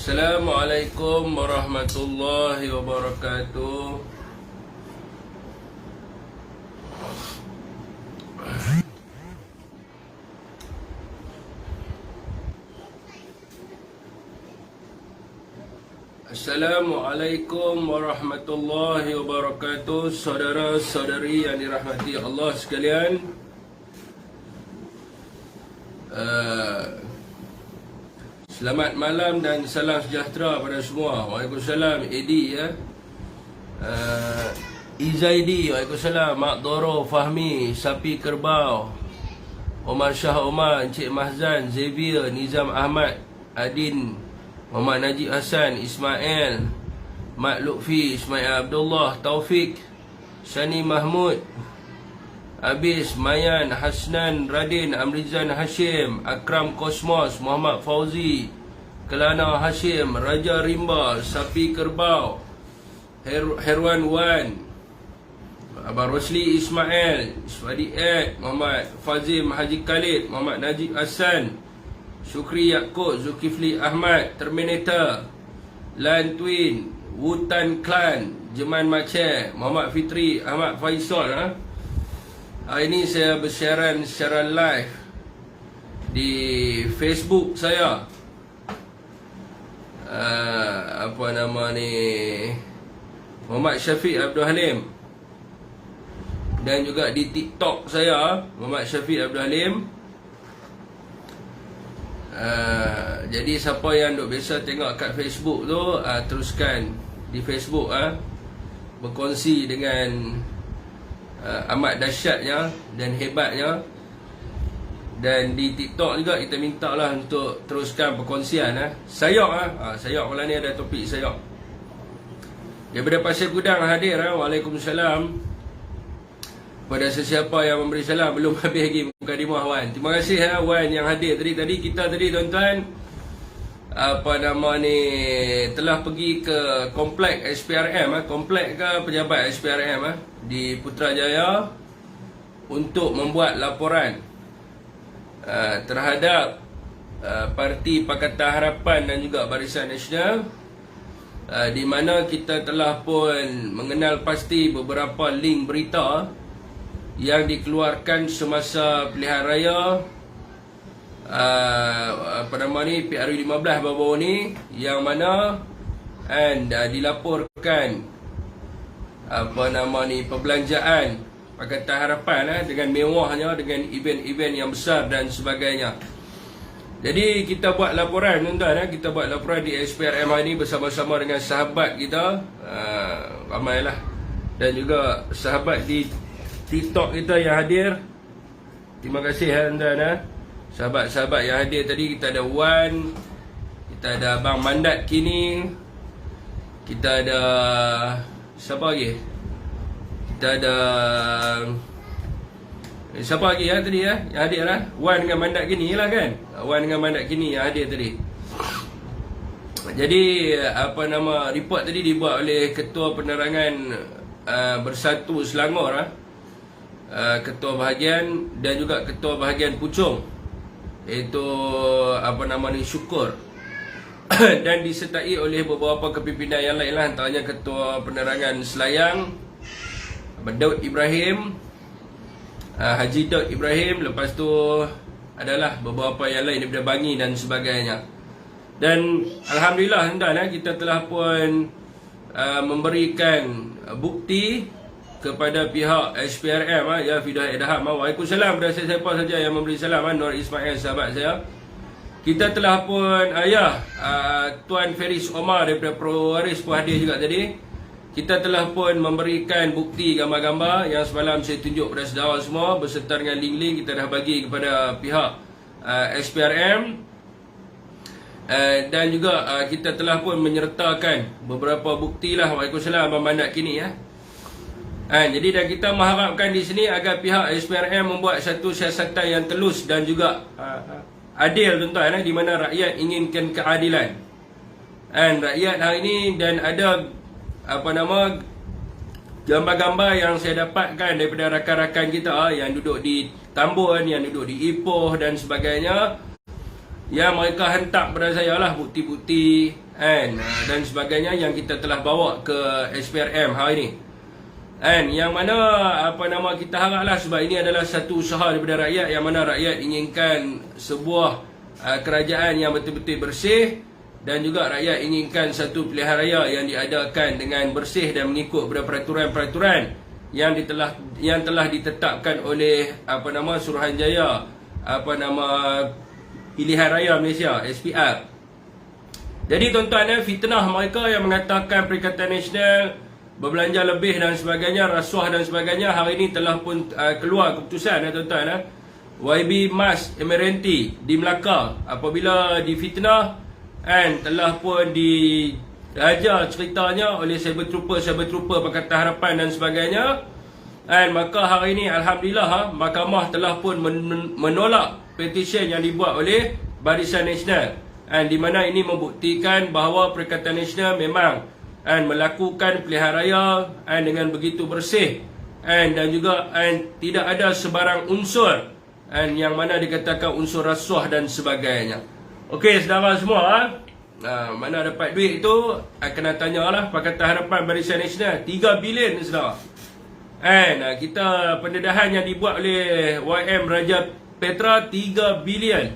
Assalamualaikum warahmatullahi wabarakatuh. Assalamualaikum warahmatullahi wabarakatuh. Saudara-saudari yang dirahmati Allah sekalian, selamat malam dan salam sejahtera pada semua. Waalaikumsalam Edi ya. Izaidi, Waalaikumsalam. Mak Doro, Fahmi, Sapi Kerbau, Omar Shah Omar, Encik Mahzan, Xavier, Nizam Ahmad, Adin, Muhammad Najib Hassan, Ismail, Mak Lutfi, Ismail Abdullah, Taufik, Shani Mahmud, Abis, Mayan, Hasnan, Radin, Amrizan Hashim, Akram Kosmos, Muhammad Fauzi, Kelana Hashim, Raja Rimba, Sapi Kerbau, Herwan Wan, Abang Rosli Ismail, Iswadi Ed, Muhammad Fazim Haji Khalid, Muhammad Najib Hassan, Syukri Yaakob, Zulkifli Ahmad, Terminator, Lan Twin, Wutan Clan, Jeman Maceh, Muhammad Fitri, Ahmad Faisal. Hari ini saya bersiaran secara live di Facebook saya. Apa nama ni, Muhammad Syafiq Abdul Halim. Dan juga di TikTok saya, Muhammad Syafiq Abdul Halim. Jadi siapa yang duk biasa tengok kat Facebook tu, teruskan di Facebook, berkongsi dengan amat dahsyatnya dan hebatnya. Dan di TikTok juga kita minta lah untuk teruskan perkongsian. Sayok Sayok malam ni ada topik Sayok. Daripada Pasir Gudang hadir. Waalaikumsalam. Pada sesiapa yang memberi salam, belum habis lagi mukadimah Wan. Terima kasih Wan yang hadir tadi kita tadi tuan-tuan, apa nama ni, telah pergi ke komplek SPRM, komplek ke pejabat SPRM di Putrajaya untuk membuat laporan terhadap Parti Pakatan Harapan dan juga Barisan Nasional, di mana kita telah pun mengenal pasti beberapa link berita yang dikeluarkan semasa pilihan raya apa nama ni, PRU 15 baru-baru ni, yang mana dilaporkan apa nama ni, perbelanjaan Pakatan Harapan dengan mewahnya, dengan event-event yang besar dan sebagainya. Jadi kita buat laporan tuan-tuan, kita buat laporan di SPRM hari ini bersama-sama dengan sahabat kita, ramailah, dan juga sahabat di TikTok kita yang hadir. Terima kasih tuan-tuan. Sahabat-sahabat yang hadir tadi, kita ada Wan, kita ada Abang Mandat Kini, kita ada siapa lagi? Kita ada siapa lagi tadi yang hadir Wan dengan Mandat Kini lah kan? Wan dengan Mandat Kini yang hadir tadi. Jadi apa nama, report tadi dibuat oleh Ketua Penerangan Bersatu Selangor, Ketua Bahagian dan juga Ketua Bahagian Puchong, iaitu apa nama ni, Syukur. Dan disertai oleh beberapa kepimpinan yang lain lah, antaranya Ketua Penerangan Selayang Daud Ibrahim, Haji Daud Ibrahim. Lepas tu adalah beberapa yang lain daripada Bangi dan sebagainya. Dan alhamdulillah tuan-tuan, kita telah pun memberikan bukti kepada pihak SPRM, ya Fidah Edham. Waalaikumsalam kepada siapa saja yang memberi salam. Nur Ismail, sahabat saya. Kita telah pun Tuan Feris Omar daripada Pro Waris pun hadir juga tadi. Kita telah pun memberikan bukti gambar-gambar yang semalam saya tunjuk kepada saudara semua, beserta dengan link-link kita dah bagi kepada pihak SPRM. Dan juga kita telah pun menyertakan beberapa bukti lah. Waalaikumsalam Abang Mandat Kini jadi dan kita mengharapkan di sini agar pihak SPRM membuat satu siasatan yang telus dan juga adil tuan-tuan, di mana rakyat inginkan keadilan. Rakyat hari ini, dan ada apa nama, gambar-gambar yang saya dapatkan daripada rakan-rakan kita yang duduk di Tambun, yang duduk di Ipoh dan sebagainya, yang mereka hantar kepada saya lah bukti-bukti dan sebagainya yang kita telah bawa ke SPRM hari ini. Yang mana kita haraplah, sebab ini adalah satu usaha daripada rakyat, yang mana rakyat inginkan sebuah kerajaan yang betul-betul bersih, dan juga rakyat inginkan satu pilihan raya yang diadakan dengan bersih dan mengikut pada peraturan-peraturan yang telah ditetapkan oleh Suruhanjaya Pilihan Raya Malaysia, SPR. Jadi tuan-tuan, fitnah mereka yang mengatakan Perikatan Nasional berbelanja lebih dan sebagainya, rasuah dan sebagainya, hari ini telah pun keluar keputusan, tuan-tuan. YB Mas Emerenti di Melaka apabila difitnah telah pun diajar ceritanya oleh cyber trooper Pakatan Harapan dan sebagainya. Maka hari ini alhamdulillah mahkamah telah pun menolak petisyen yang dibuat oleh Barisan Nasional, di mana ini membuktikan bahawa Perikatan Nasional memang melakukan pilihan raya dengan begitu bersih, dan juga tidak ada sebarang unsur yang mana dikatakan unsur rasuah dan sebagainya. Okey, saudara semua, mana dapat duit itu kena tanyalah Pakatan Harapan Barisan Nasional 3 bilion, saudara. Kita pendedahan yang dibuat oleh YM Raja Petra 3 bilion,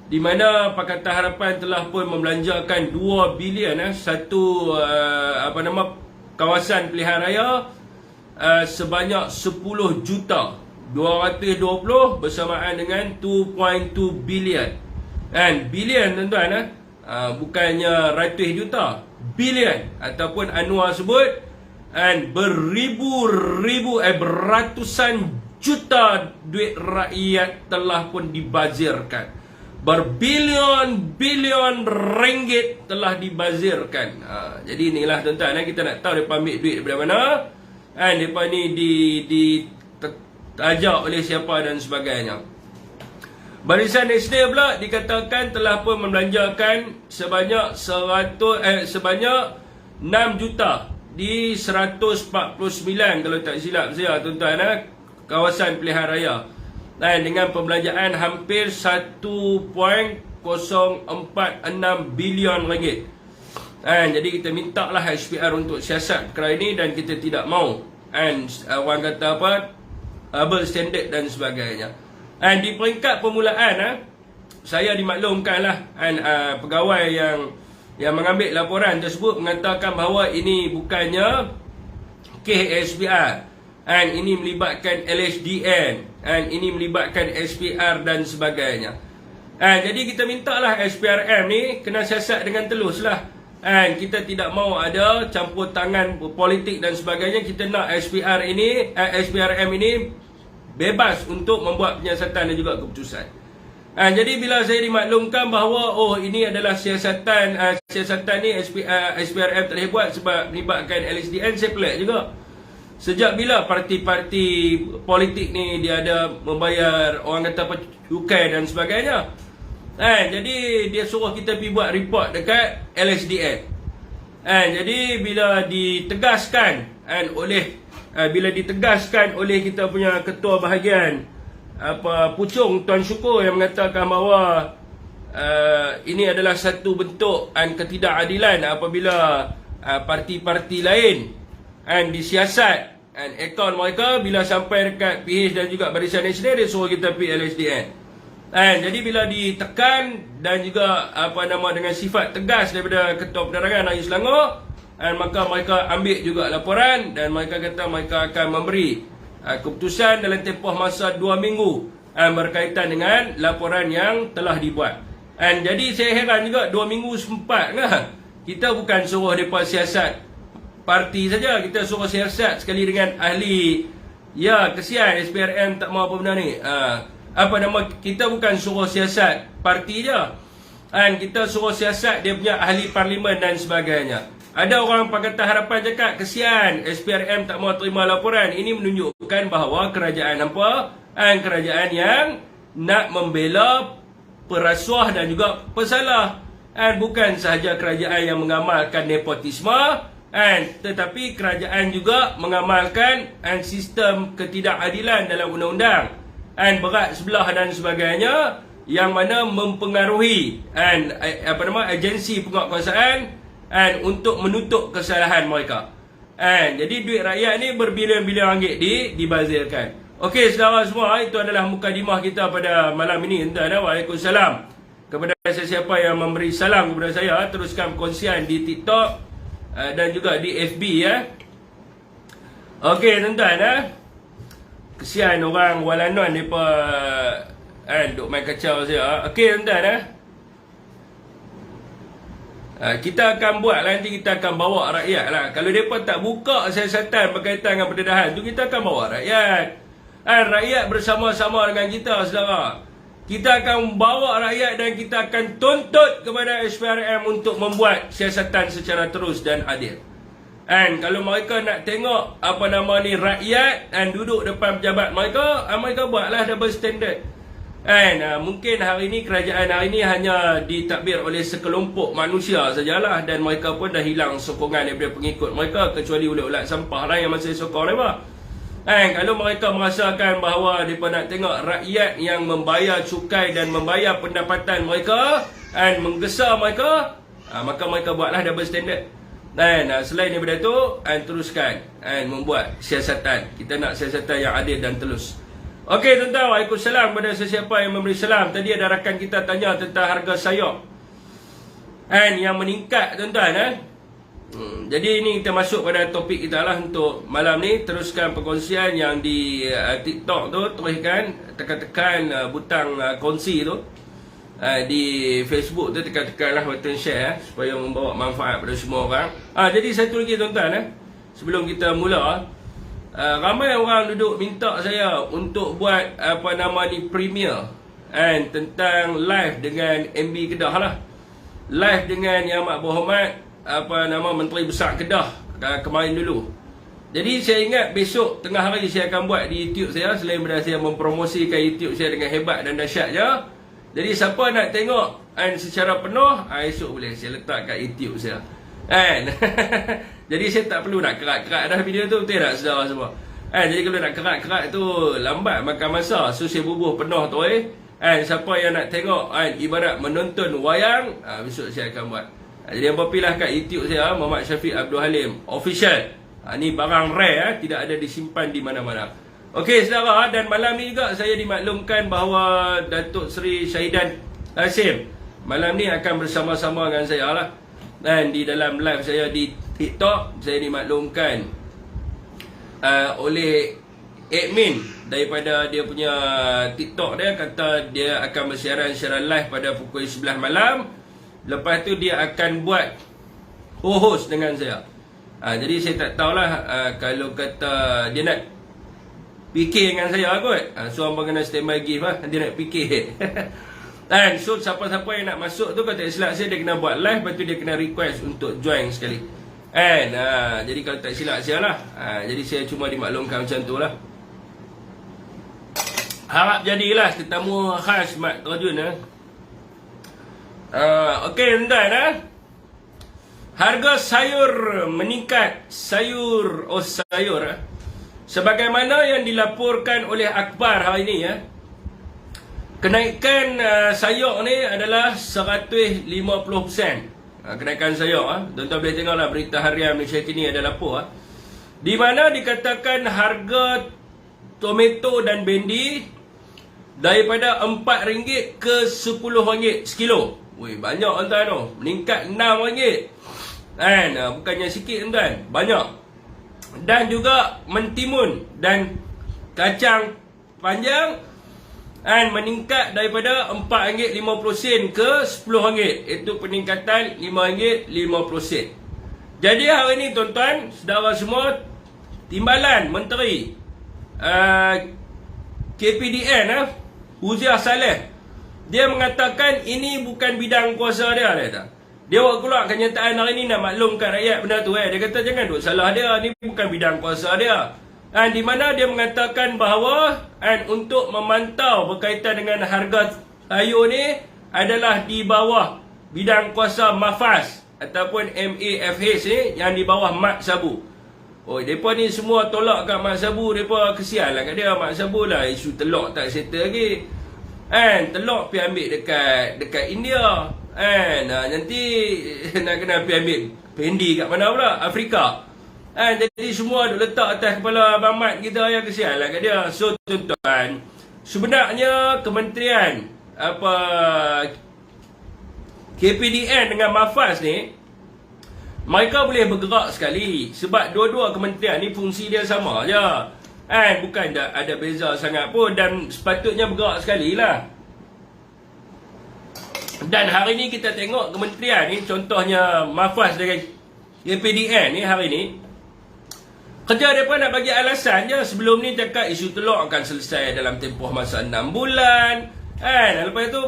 di mana Pakatan Harapan telah pun membelanjakan 2 bilion satu kawasan pilihan raya sebanyak 10 juta 220 bersamaan dengan 2.2 bilion. Bilion tuan-tuan, bukannya ratus juta, bilion ataupun Anwar sebut beratusan juta duit rakyat telah pun dibazirkan. Berbilion-bilion ringgit telah dibazirkan. Jadi inilah tuan-tuan, kita nak tahu mereka ambil duit daripada mana, mereka ni ditajak oleh siapa dan sebagainya. Barisan Nasional pula dikatakan telah pun membelanjakan sebanyak 6 juta di 149 kalau tak silap saya, tuan-tuan, kawasan pilihan raya, dengan pembelanjaan hampir 1.046 bilion ringgit. Jadi kita minta lah SPR untuk siasat perkara ini, dan kita tidak mau orang kata double standard dan sebagainya. Di peringkat permulaan, saya dimaklumkan lah pegawai yang mengambil laporan tersebut mengatakan bahawa ini bukannya kes SPR, ini melibatkan LHDN, ini melibatkan SPR dan sebagainya. Jadi kita mintalah SPRM ni kena siasat dengan telus lah. Kita tidak mahu ada campur tangan politik dan sebagainya. Kita nak SPRM ini bebas untuk membuat penyiasatan dan juga keputusan. Jadi bila saya dimaklumkan bahawa ini adalah siasatan ni SPRM telah buat sebab melibatkan LHDN, saya pelik juga. Sejak bila parti-parti politik ni dia ada membayar orang kata cukai dan sebagainya. Jadi dia suruh kita pergi buat report dekat LHDN. Jadi bila ditegaskan oleh kita punya ketua bahagian Puchong Tuan Syukur yang mengatakan bahawa ini adalah satu bentuk ketidakadilan apabila parti-parti lain disiasat akaun mereka bila sampai dekat PH dan juga Barisan Nasional, dia suruh kita pergi LHDN. Jadi bila ditekan dan juga dengan sifat tegas daripada Ketua Penerangan Raya Selangor, maka mereka ambil juga laporan dan mereka kata mereka akan memberi keputusan dalam tempoh masa 2 minggu berkaitan dengan laporan yang telah dibuat. Jadi saya heran juga 2 minggu sempat kan? Kita bukan suruh mereka siasat parti saja, kita suruh siasat sekali dengan ahli. Ya, kesian SPRM tak mahu apa benda ni. Kita bukan suruh siasat parti je, kita suruh siasat dia punya ahli parlimen dan sebagainya. Ada orang Pakatan Harapan cakap kesian SPRM tak mahu terima laporan. Ini menunjukkan bahawa kerajaan kerajaan yang nak membela perasuah dan juga pesalah, bukan sahaja kerajaan yang mengamalkan nepotisme, tetapi kerajaan juga mengamalkan sistem ketidakadilan dalam undang-undang, berat sebelah dan sebagainya, yang mana mempengaruhi agensi penguatkuasaan untuk menutup kesalahan mereka. Jadi duit rakyat ni berbilion-bilion ringgit dibazirkan. Okey saudara semua, itu adalah mukadimah kita pada malam ini. Tuan-tuan, waalaikumsalam. Kepada sesiapa yang memberi salam kepada saya, teruskan perkongsian di TikTok dan juga di FB ya. Okey tuan-tuan, kesian orang walanon depa duk main kacau saya. Okey tuan-tuan, kita akan buat nanti, kita akan bawa rakyat lah. Kalau mereka tak buka siasatan berkaitan dengan pendedahan tu, kita akan bawa rakyat. Rakyat bersama-sama dengan kita, saudara. Kita akan bawa rakyat dan kita akan tuntut kepada SPRM untuk membuat siasatan secara terus dan adil. Kalau mereka nak tengok rakyat duduk depan pejabat mereka, mereka buatlah double standard. Mungkin hari ini kerajaan hari ini hanya ditadbir oleh sekelompok manusia sajalah, dan mereka pun dah hilang sokongan daripada pengikut mereka, kecuali ulat-ulat sampah lah yang masih sokong mereka. Kalau mereka merasakan bahawa mereka nak tengok rakyat yang membayar cukai dan membayar pendapatan mereka menggesa mereka, maka mereka buatlah double standard. Selain daripada itu, teruskan membuat siasatan. Kita nak siasatan yang adil dan telus. Okey tuan-tuan, waalaikumsalam kepada sesiapa yang memberi salam. Tadi ada rakan kita tanya tentang harga sayur yang meningkat tuan-tuan. Jadi ini kita masuk pada topik kita lah untuk malam ni. Teruskan perkongsian yang di TikTok tu, teruskan tekan-tekan butang kongsi tu. Di Facebook tu tekan-tekanlah button share supaya membawa manfaat pada semua orang. Jadi satu lagi tuan-tuan, sebelum kita mula, ramai orang duduk minta saya untuk buat premier tentang live dengan MB Kedah lah. Live dengan Yang Amat Berhormat Menteri Besar Kedah kemarin dulu. Jadi saya ingat besok tengah hari saya akan buat di YouTube saya, selain daripada saya mempromosikan YouTube saya dengan hebat dan dahsyatnya. Jadi siapa nak tengok secara penuh, esok boleh saya letak kat YouTube saya. Jadi saya tak perlu nak kerat-kerat dah video tu, betul tak saudara semua? Jadi kalau nak kerat-kerat tu lambat makan masa. So saya bubuh penuh tu siapa yang nak tengok ibarat menonton wayang, besok saya akan buat. Jadi apa pilih kat YouTube saya, Muhammad Syafiq Abdul Halim Official. Ni barang rare, tidak ada disimpan di mana-mana. Okey saudara, dan malam ni juga saya dimaklumkan bahawa Datuk Seri Syahidan Hasim malam ni akan bersama-sama dengan saya lah. Dan di dalam live saya di TikTok, saya dimaklumkan oleh admin daripada dia punya TikTok dia, kata dia akan bersiaran secara live pada pukul 11 malam. Lepas tu dia akan buat host dengan saya. Jadi saya tak tahulah kalau kata dia nak fikir dengan saya kot. So abang kena standby gift lah, dia nak fikir. So siapa-siapa yang nak masuk tu, kata silap saya, dia kena buat live, lepas tu dia kena request untuk join sekali. Jadi kalau tak silap saya lah. Jadi saya cuma dimaklumkan macam tu lah. Harap jadilah tetamu khas Mat Terjun. Okey tuan-tuan, harga sayur meningkat. Sayur sebagaimana yang dilaporkan oleh Akhbar hari ini kenaikan sayur ni adalah 150%. Kenaikan sayur. Tuan-tuan boleh tengoklah berita harian Malaysia Kini ada lapor. Di mana dikatakan harga tomato dan bendi daripada RM4 ke RM10 sekilo. Weh, banyak tuan-tuan tu. Meningkat RM6. Bukannya sikit tuan-tuan, banyak. Dan juga mentimun dan kacang panjang meningkat daripada RM4.50 ke RM10. Itu peningkatan RM5.50. Jadi hari ini tuan-tuan, saudara semua, Timbalan Menteri KPDN Huziah Saleh, dia mengatakan ini bukan bidang kuasa dia kata. Dia buat keluar kenyataan hari ini nak maklumkan rakyat benda tu. Dia kata jangan duk salah dia, ni bukan bidang kuasa dia. Di mana dia mengatakan bahawa untuk memantau berkaitan dengan harga sayur ni adalah di bawah bidang kuasa MAFAS ataupun MAFH ni, yang di bawah Mat Sabu. Mereka ni semua tolak kat Mat Sabu. Mereka kesian lah kat dia. Mat Sabu lah isu telok tak settle lagi. Telur pergi ambil dekat India. Nanti nak kena pergi ambil pendi kat mana pula? Afrika. Jadi semua duk letak atas kepala Abang Mat kita, yang kesian lah kat dia. So tuan-tuan, sebenarnya kementerian KPDN dengan MAFAS ni, mereka boleh bergerak sekali. Sebab dua-dua kementerian ni fungsi dia sama je. Bukan ada beza sangat pun. Dan sepatutnya bergerak sekali lah. Dan hari ni kita tengok kementerian ni, contohnya MAFAS dengan KPDN ni hari ni, kerja mereka nak bagi alasan je. Sebelum ni cakap isu telur akan selesai dalam tempoh masa 6 bulan. Lepas tu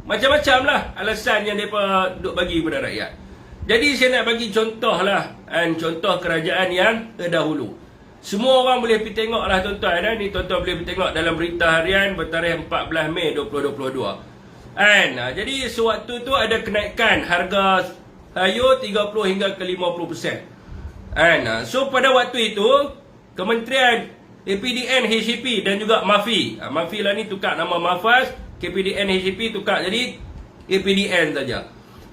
macam-macam lah alasan yang mereka duk bagi kepada rakyat. Jadi saya nak bagi contoh lah, contoh kerajaan yang terdahulu. Semua orang boleh pergi tengok lah tuan-tuan. Ni tuan-tuan boleh pergi tengok dalam berita harian bertarikh 14 Mei 2022. Jadi sewaktu tu ada kenaikan harga sayur 30 hingga ke 50%. So pada waktu itu Kementerian APDN HCP dan juga MAFI lah ni tukar nama MAFAS, KPDN HCP tukar jadi APDN saja.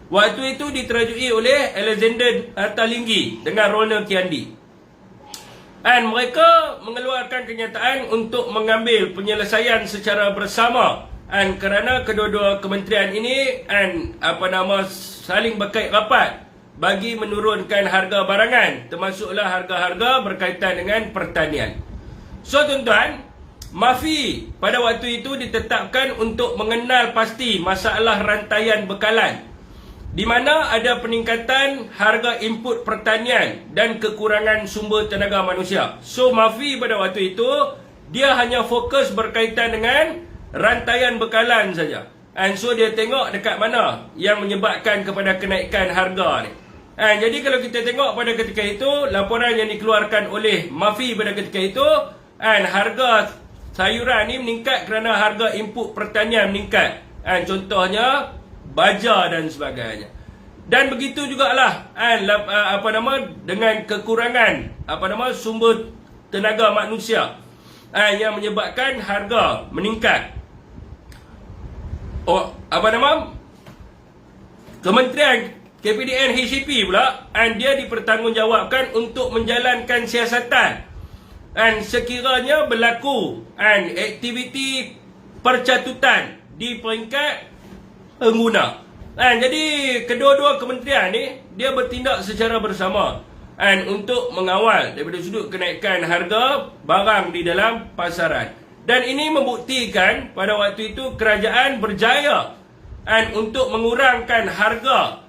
Waktu itu diterajui oleh Alexander Hatalinggi dengan Ronald Kiandi. Mereka mengeluarkan kenyataan untuk mengambil penyelesaian secara bersama. Kerana kedua-dua kementerian ini saling berkait rapat bagi menurunkan harga barangan, termasuklah harga-harga berkaitan dengan pertanian. So tuan-tuan, MAFI pada waktu itu ditetapkan untuk mengenal pasti masalah rantaian bekalan, di mana ada peningkatan harga input pertanian dan kekurangan sumber tenaga manusia. So MAFI pada waktu itu dia hanya fokus berkaitan dengan rantaian bekalan saja. So dia tengok dekat mana yang menyebabkan kepada kenaikan harga ni. Jadi kalau kita tengok pada ketika itu, laporan yang dikeluarkan oleh MAFI pada ketika itu, harga sayuran ni meningkat kerana harga input pertanian meningkat. Contohnya baja dan sebagainya. Dan begitu jugalah dengan kekurangan sumber tenaga manusia yang menyebabkan harga meningkat. Kementerian KPDN HCP pula, dia dipertanggungjawabkan untuk menjalankan siasatan sekiranya berlaku aktiviti percatutan di peringkat pengguna. Jadi kedua-dua kementerian ni dia bertindak secara bersama untuk mengawal daripada sudut kenaikan harga barang di dalam pasaran. Dan ini membuktikan pada waktu itu kerajaan berjaya untuk mengurangkan harga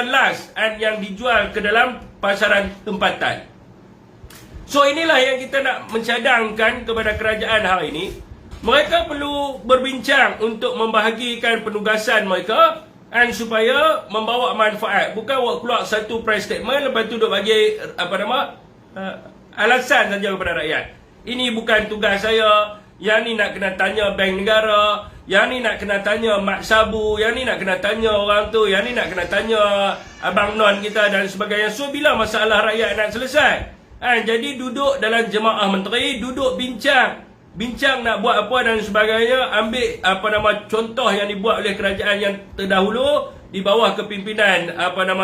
las yang dijual ke dalam pasaran tempatan. So inilah yang kita nak mencadangkan kepada kerajaan hari ini. Mereka perlu berbincang untuk membahagikan penugasan mereka supaya membawa manfaat. Bukan buat keluar satu press statement lepas tu duk bagi alasan saja kepada rakyat. Ini bukan tugas saya. Yang ni nak kena tanya Bank Negara. Yang ni nak kena tanya Mat Sabu. Yang ni nak kena tanya orang tu. Yang ni nak kena tanya Abang Non kita dan sebagainya. So bila masalah rakyat nak selesai? Jadi duduk dalam jemaah menteri, duduk bincang nak buat apa dan sebagainya. Ambil contoh yang dibuat oleh kerajaan yang terdahulu di bawah kepimpinan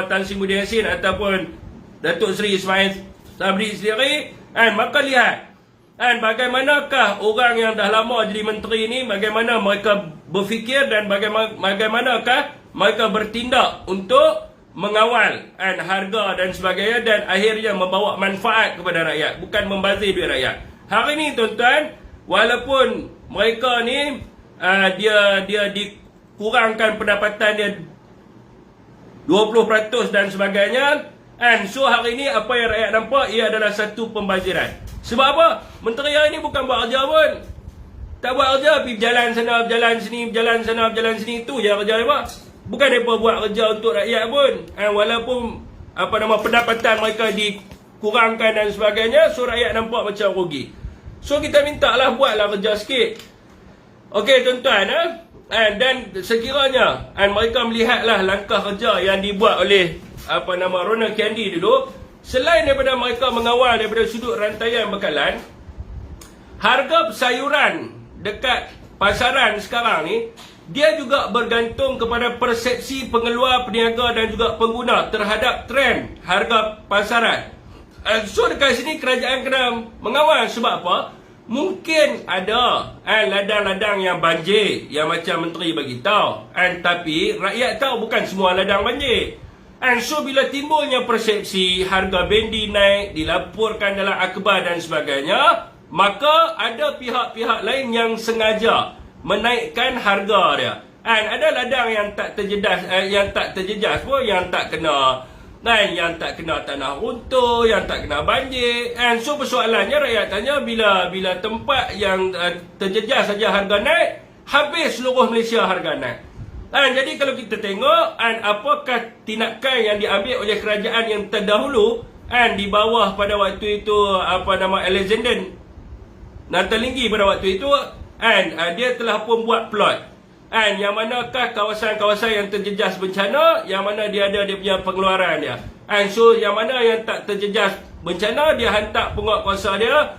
Tan Sri Muhyiddin Yassin ataupun Datuk Seri Ismail Sabri sendiri. Maka lihat bagaimanakah orang yang dah lama jadi menteri ni, bagaimana mereka berfikir dan bagaimanakah mereka bertindak untuk mengawal harga dan sebagainya dan akhirnya membawa manfaat kepada rakyat, bukan membazir duit rakyat. Hari ni tuan-tuan, walaupun mereka ni dia dikurangkan pendapatan dia 20% dan sebagainya, so hari ni apa yang rakyat nampak ia adalah satu pembaziran. Sebab apa? Menteri hari ni bukan buat kerja pun. Tak buat kerja, pergi berjalan sana, berjalan sini, berjalan sana, berjalan sini. Itu je kerja mereka. Bukan mereka buat kerja untuk rakyat pun. Walaupun pendapatan mereka dikurangkan dan sebagainya, so rakyat nampak macam rugi. So kita minta lah buatlah kerja sikit. Okey tuan-tuan, dan sekiranya mereka melihatlah langkah kerja yang dibuat oleh Ronald Kiandi dulu. Selain daripada mereka mengawal daripada sudut rantaian bekalan, harga sayuran dekat pasaran sekarang ni, dia juga bergantung kepada persepsi pengeluar, peniaga dan juga pengguna terhadap trend harga pasaran. So dekat sini kerajaan kena mengawal. Sebab apa? Mungkin ada ladang-ladang yang banjir, yang macam menteri bagi tahu, tapi rakyat tahu bukan semua ladang banjir. So bila timbulnya persepsi harga bendi naik, dilaporkan dalam akhbar dan sebagainya, maka ada pihak-pihak lain yang sengaja menaikkan harga dia. Ada ladang yang tak terjejas pun, yang tak kena tanah runtuh, yang tak kena banjir. So persoalannya rakyat tanya, bila tempat yang terjejas saja harga naik, habis seluruh Malaysia harga naik. Jadi kalau kita tengok apakah tindakan yang diambil oleh kerajaan yang terdahulu di bawah pada waktu itu Alexander Nathalinggi pada waktu itu, dia telah pun buat plot yang manakah kawasan-kawasan yang terjejas bencana, yang mana dia ada dia punya pengeluaran dia. So yang mana yang tak terjejas bencana, dia hantar penguatkuasa dia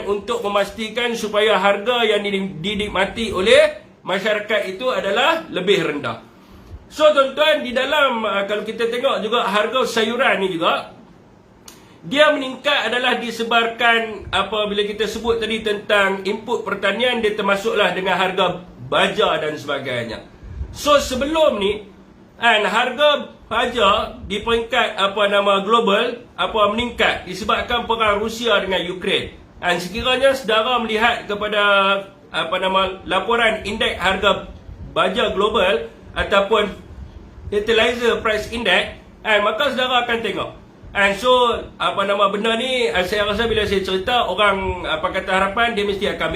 untuk memastikan supaya harga yang dinikmati oleh masyarakat itu adalah lebih rendah. So tuan-tuan, di dalam kalau kita tengok juga harga sayuran ni juga, dia meningkat adalah disebabkan bila kita sebut tadi tentang input pertanian, dia termasuklah dengan harga baja dan sebagainya. So sebelum ni harga baja di peringkat global meningkat disebabkan perang Rusia dengan Ukraine. Sekiranya saudara melihat kepada laporan indeks harga baja global ataupun fertilizer price index, maka saudara akan tengok. So benda ni saya rasa bila saya cerita, orang Pakatan Harapan dia mesti akan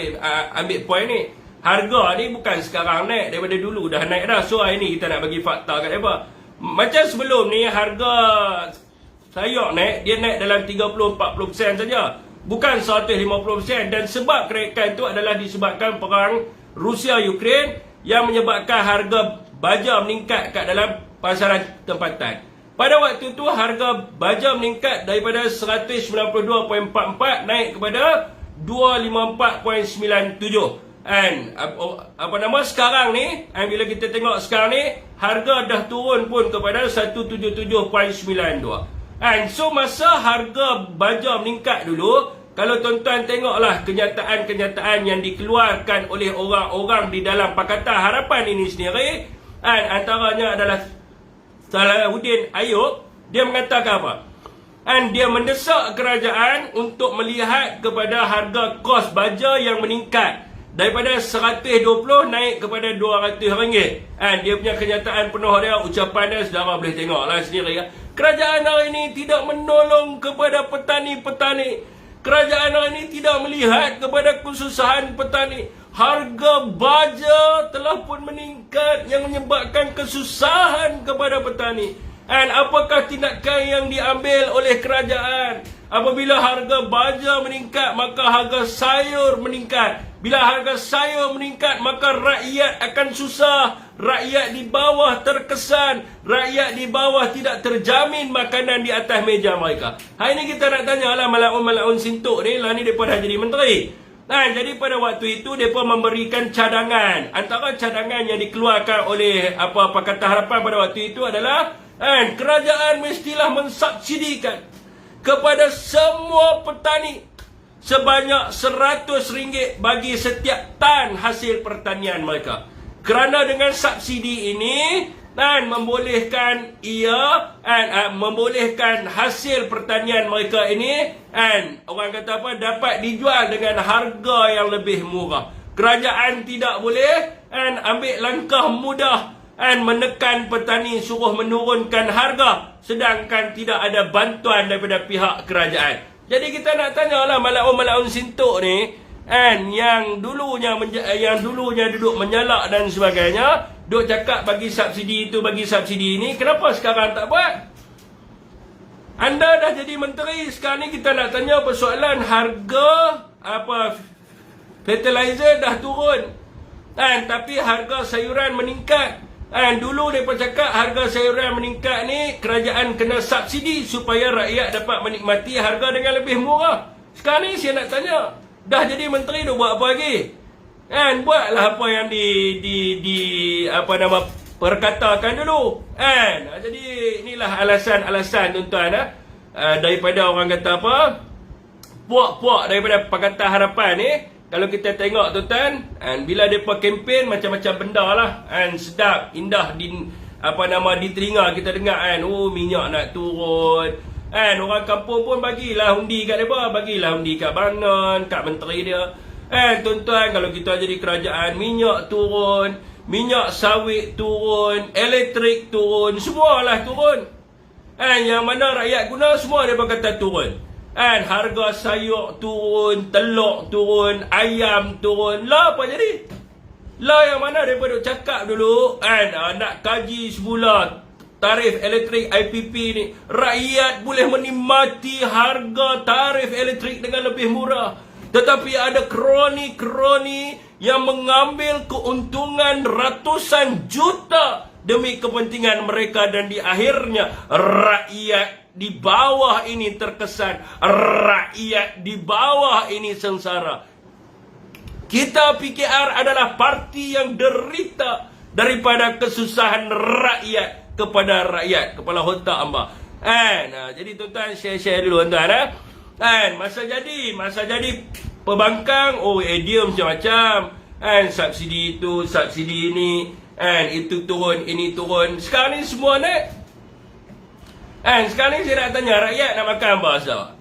ambil point ni. Harga ni bukan sekarang naik, daripada dulu dah naik dah. So hari ni kita nak bagi fakta kat mereka. Macam sebelum ni harga sayur naik, dia naik dalam 30-40% saja, bukan 150%. Dan sebab kenaikan itu adalah disebabkan perang Rusia-Ukraine yang menyebabkan harga baja meningkat kat dalam pasaran tempatan. Pada waktu itu harga baja meningkat daripada 192.44 naik kepada 254.97. Sekarang ni, bila kita tengok sekarang ni, harga dah turun pun kepada 177.92. So masa harga baja meningkat dulu, kalau tuan-tuan tengoklah kenyataan-kenyataan yang dikeluarkan oleh orang-orang di dalam Pakatan Harapan ini sendiri, antaranya adalah Salahuddin Ayub, dia mengatakan apa? Dia mendesak kerajaan untuk melihat kepada harga kos baja yang meningkat daripada 120 naik kepada RM200. Dia punya kenyataan penuh dia, ucapan dia, saudara boleh tengoklah sendiri. Kerajaan hari ini tidak menolong kepada petani-petani. Kerajaan hari ini tidak melihat kepada kesusahan petani. Harga baja telah pun meningkat yang menyebabkan kesusahan kepada petani. Apakah tindakan yang diambil oleh kerajaan? Apabila harga baja meningkat, maka harga sayur meningkat. Bila harga sayur meningkat, maka rakyat akan susah. Rakyat di bawah terkesan. Rakyat di bawah tidak terjamin makanan di atas meja mereka. Hari ini kita nak tanya lah Malaun Sintok ni, lah ni mereka dah jadi menteri. Jadi pada waktu itu mereka memberikan cadangan. Antara cadangan yang dikeluarkan oleh Pakatan Harapan pada waktu itu adalah kerajaan mestilah mensubsidikan kepada semua petani sebanyak RM100 bagi setiap tan hasil pertanian mereka. Kerana dengan subsidi ini membolehkan membolehkan hasil pertanian mereka ini orang kata dapat dijual dengan harga yang lebih murah. Kerajaan tidak boleh ambil langkah mudah menekan petani, suruh menurunkan harga, sedangkan tidak ada bantuan daripada pihak kerajaan. Jadi kita nak tanyalah Malaun Sintok ni, yang dulunya duduk menyalak dan sebagainya, duk cakap bagi subsidi itu, bagi subsidi ini, kenapa sekarang tak buat? Anda dah jadi menteri, sekarang ni kita nak tanya persoalan harga fertilizer dah turun, tapi harga sayuran meningkat. Dulu mereka cakap harga sayuran meningkat ni kerajaan kena subsidi supaya rakyat dapat menikmati harga dengan lebih murah. Sekarang ni saya nak tanya, dah jadi menteri dah buat apa lagi? Kan, buatlah apa yang apa nama perkatakan dulu. Kan. Jadi inilah alasan-alasan tuan-tuan daripada orang kata apa? Puak-puak daripada Pakatan Harapan ni. Kalau kita tengok tuan-tuan, bila depa kempen macam-macam benda lah. Sedap, indah di telinga kita dengar kan. Oh, minyak nak turun. Orang kampung pun bagilah undi kat depa, bagilah undi kat Banon, kat menteri dia. Tuan-tuan, kalau kita jadi kerajaan, minyak turun, minyak sawit turun, elektrik turun, semualah turun. Yang mana rakyat guna, semua dia kata turun. Harga sayur turun, telur turun, ayam turun. Lah apa jadi? Lah yang mana daripada cakap dulu, nak kaji semula tarif elektrik IPP ni. Rakyat boleh menikmati harga tarif elektrik dengan lebih murah. Tetapi ada kroni-kroni yang mengambil keuntungan ratusan juta demi kepentingan mereka, dan di akhirnya rakyat di bawah ini terkesan, rakyat di bawah ini sengsara. Kita PKR adalah parti yang derita daripada kesusahan rakyat kepada rakyat. Kepala otak hamba. Jadi tuan-tuan, share dulu tuan-tuan. Masa jadi pembangkang, dia macam-macam. Subsidi itu, subsidi ini, itu turun, ini turun. Sekarang ni semua naik. Sekarang ni saya nak tanya, rakyat nak makan apa sekarang?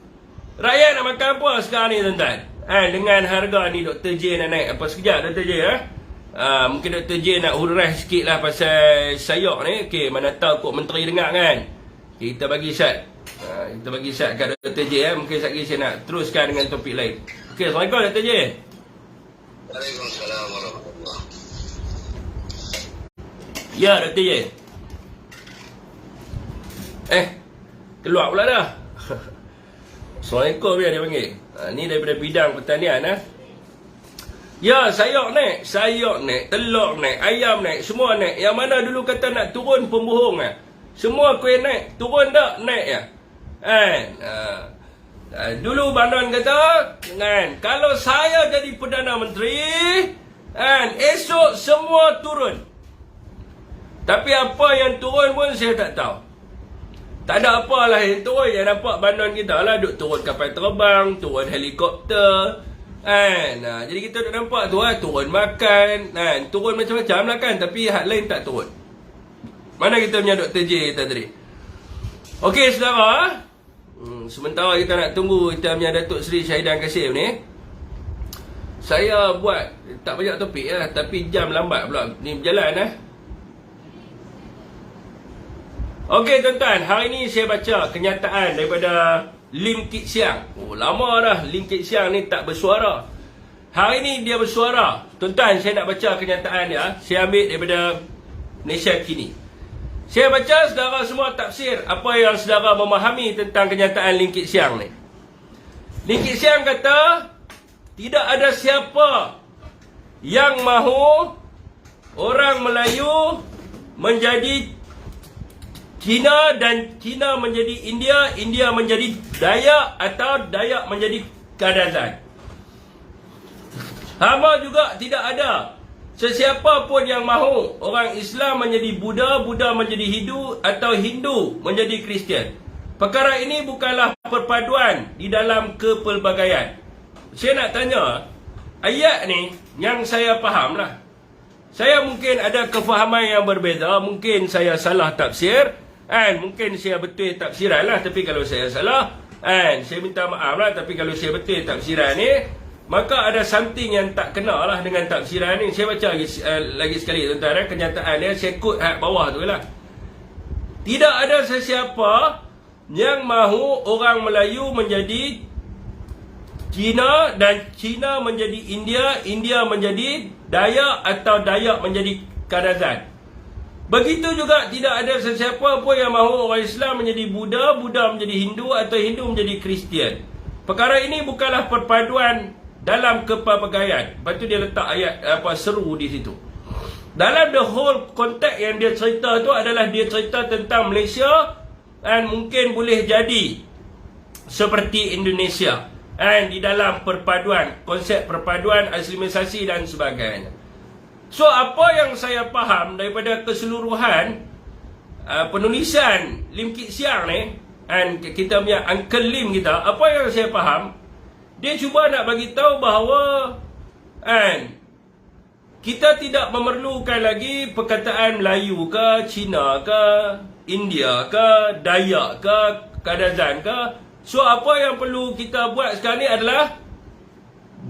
Rakyat nak makan apa sekarang ni tuan-tuan? Dengan harga ni Dr. J nak naik apa sekejap Dr. J mungkin Dr. J nak huraikan sikit lah pasal sayur ni. Okay, mana tahu kok menteri dengar kan. Okay, kita bagi shot. Kita bagi shot kat Dr. J. Mungkin sekejap lagi saya nak teruskan dengan topik lain. Okay, Assalamualaikum Dr. J. Waalaikumsalam warahmatullahi. Ya Dr. J. Keluar pula dah. Assalamualaikum dia panggil. Ni daripada bidang pertanian Ya, sayur naik, telur naik, ayam naik, semua naik. Yang mana dulu kata nak turun pembohong Semua kuih naik, turun tak? Naik ya. Dulu Banon kata, kalau saya jadi Perdana Menteri, esok semua turun. Tapi apa yang turun pun saya tak tahu. Tak ada apalah yang turun. Yang nampak Banon kita lah duk turun kapal terbang, turun helikopter. Jadi kita duk nampak tu turun makan, turun macam-macam lah kan. Tapi hak lain tak turun. Mana kita punya Dr. J tadi? Okey saudara, sementara kita nak tunggu kita punya Datuk Seri Syahidan Kasim ni, saya buat tak banyak topik tapi jam lambat pula ni berjalan Okey tuan-tuan, hari ni saya baca kenyataan daripada Lim Kit Siang. Lama dah Lim Kit Siang ni tak bersuara. Hari ni dia bersuara. Tuan-tuan, saya nak baca kenyataan dia. Saya ambil daripada Malaysia Kini. Saya baca, saudara semua tafsir apa yang saudara memahami tentang kenyataan Lim Kit Siang ni. Lim Kit Siang kata, tidak ada siapa yang mahu orang Melayu menjadi Cina dan Cina menjadi India, India menjadi Dayak atau Dayak menjadi Kadazan. Hama juga tidak ada sesiapa pun yang mahu orang Islam menjadi Buddha, Buddha menjadi Hindu atau Hindu menjadi Kristian. Perkara ini bukanlah perpaduan di dalam kepelbagaian. Saya nak tanya, ayat ni yang saya faham lah. Saya mungkin ada kefahaman yang berbeza, mungkin saya salah tafsir. Mungkin saya betul tafsiran lah. Tapi kalau saya salah, saya minta maaf lah. Tapi kalau saya betul tafsiran ni, maka ada something yang tak kena lah dengan tafsiran ni. Saya baca lagi sekali tuan-tuan, kenyataan dia. Saya kut bawah tu lah. Tidak ada sesiapa yang mahu orang Melayu menjadi Cina dan Cina menjadi India, India menjadi Dayak atau Dayak menjadi Kadazan. Begitu juga tidak ada sesiapa pun yang mahu orang Islam menjadi Buddha, Buddha menjadi Hindu atau Hindu menjadi Kristian. Perkara ini bukanlah perpaduan dalam kepelbagaian. Lepas tu dia letak ayat seru di situ. Dalam the whole konteks yang dia cerita tu adalah dia cerita tentang Malaysia dan mungkin boleh jadi seperti Indonesia. di dalam perpaduan, konsep perpaduan, islamisasi dan sebagainya. So apa yang saya faham daripada keseluruhan penulisan Lim Kit Siang ni, kita punya Uncle Lim kita, apa yang saya faham, dia cuba nak bagi tahu bahawa kita tidak memerlukan lagi perkataan Melayu ke, Cina ke, India ke, Dayak ke, Kadazan ke. So apa yang perlu kita buat sekarang ni adalah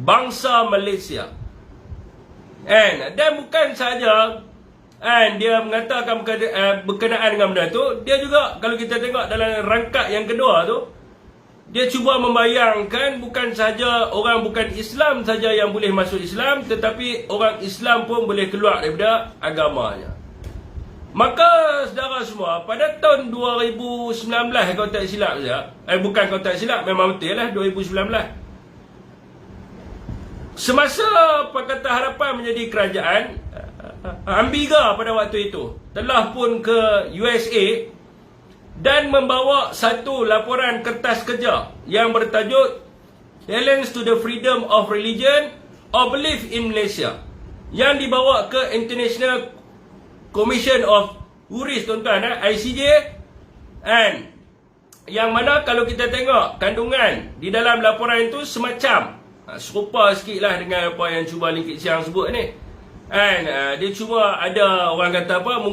bangsa Malaysia. Dan bukan sahaja dia mengatakan berkenaan dengan benda tu, dia juga kalau kita tengok dalam rangkap yang kedua tu, dia cuba membayangkan bukan sahaja orang bukan Islam saja yang boleh masuk Islam, tetapi orang Islam pun boleh keluar daripada agamanya. Maka saudara semua, pada tahun 2019 kalau tak silap saja, bukan kalau tak silap, memang betul lah 2019. Semasa Pakatan Harapan menjadi kerajaan, Ambiga pada waktu itu telah pun ke USA dan membawa satu laporan kertas kerja yang bertajuk Challenge to the Freedom of Religion or Belief in Malaysia, yang dibawa ke International Commission of Juris, tuan-tuan, ICJ, yang mana kalau kita tengok kandungan di dalam laporan itu semacam serupa sikit lah dengan apa yang cuba Lim Kit Siang sebut ni. Dia cuma ada, orang kata apa,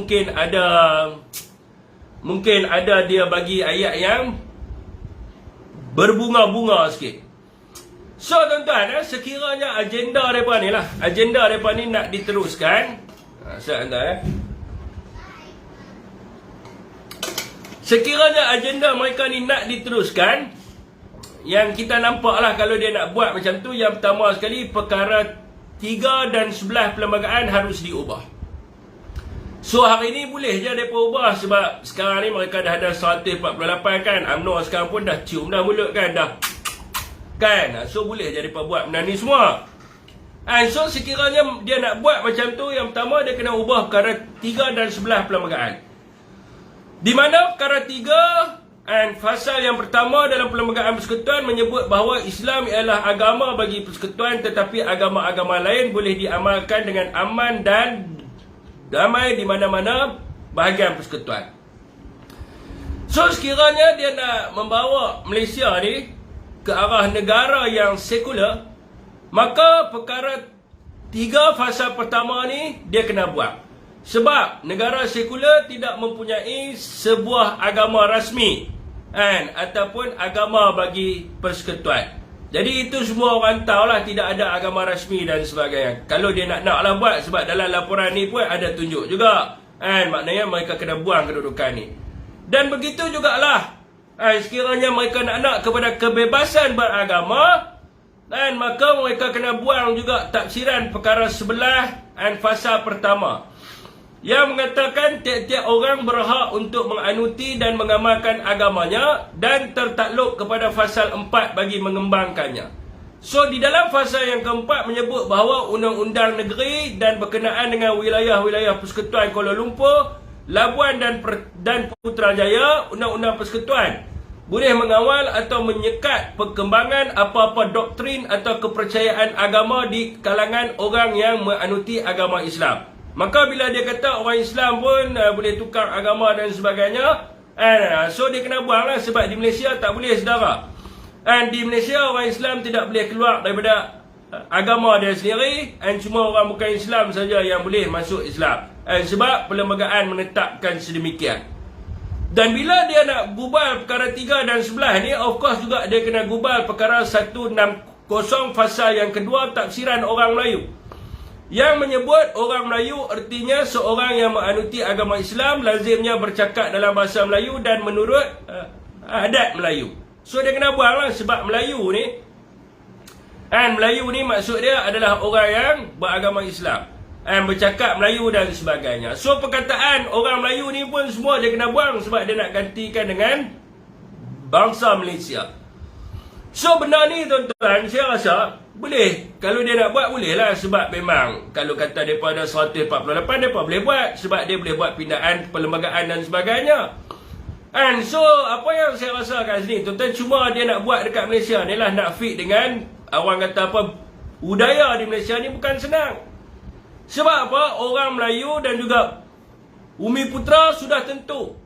mungkin ada dia bagi ayat yang berbunga-bunga sikit. So tuan-tuan, sekiranya agenda mereka ni lah, agenda mereka ni nak diteruskan, sekiranya agenda mereka ni nak diteruskan, yang kita nampak lah kalau dia nak buat macam tu, yang pertama sekali, perkara 3 dan 11 perlembagaan harus diubah. So hari ni boleh je mereka ubah, sebab sekarang ni mereka dah ada 148 kan. UMNO sekarang pun dah cium dah mulut kan, dah kan. So boleh je mereka buat benda ni semua. So sekiranya dia nak buat macam tu, yang pertama dia kena ubah perkara 3 dan 11 perlembagaan, di mana perkara 3 fasal yang pertama dalam Perlembagaan Persekutuan menyebut bahawa Islam ialah agama bagi persekutuan, tetapi agama-agama lain boleh diamalkan dengan aman dan damai di mana-mana bahagian persekutuan. So sekiranya dia nak membawa Malaysia ni ke arah negara yang sekular, maka perkara 3 fasal pertama ni dia kena buat. Sebab negara sekular tidak mempunyai sebuah agama rasmi ataupun agama bagi persekutuan. Jadi itu semua orang tahu lah, tidak ada agama rasmi dan sebagainya. Kalau dia nak lah buat, sebab dalam laporan ni pun ada tunjuk juga, maknanya mereka kena buang kedudukan ni. Dan begitu jugalah, sekiranya mereka nak kepada kebebasan beragama, maka mereka kena buang juga tafsiran perkara 11 fasal pertama, yang mengatakan tiap-tiap orang berhak untuk menganuti dan mengamalkan agamanya dan tertakluk kepada fasal 4 bagi mengembangkannya. So di dalam fasal yang keempat menyebut bahawa undang-undang negeri dan berkenaan dengan wilayah-wilayah Persekutuan Kuala Lumpur, Labuan dan Putrajaya, undang-undang persekutuan boleh mengawal atau menyekat perkembangan apa-apa doktrin atau kepercayaan agama di kalangan orang yang menganuti agama Islam. Maka bila dia kata orang Islam pun boleh tukar agama dan sebagainya, so dia kena buang lah, sebab di Malaysia tak boleh, saudara. Di Malaysia orang Islam tidak boleh keluar daripada agama dia sendiri, cuma orang bukan Islam saja yang boleh masuk Islam, sebab perlembagaan menetapkan sedemikian. Dan bila dia nak gubal perkara 3 dan 11 ni, of course juga dia kena gubal perkara 160 fasal yang kedua, tafsiran orang Melayu, yang menyebut orang Melayu artinya seorang yang menganuti agama Islam lazimnya bercakap dalam bahasa Melayu dan menurut adat Melayu. So dia kena buang lah, sebab Melayu ni, Melayu ni maksud dia adalah orang yang beragama Islam, bercakap Melayu dan sebagainya. So perkataan orang Melayu ni pun semua dia kena buang, sebab dia nak gantikan dengan bangsa Malaysia. So benda ni tuan-tuan, saya rasa boleh, kalau dia nak buat boleh lah, sebab memang kalau kata mereka ada 148, mereka boleh buat, sebab dia boleh buat pindaan perlembagaan dan sebagainya. And so apa yang saya rasa kat sini, tuan-tuan, cuma dia nak buat dekat Malaysia ni lah, nak fit dengan orang kata apa, budaya di Malaysia ni bukan senang. Sebab apa? Orang Melayu dan juga Bumi Putra sudah tentu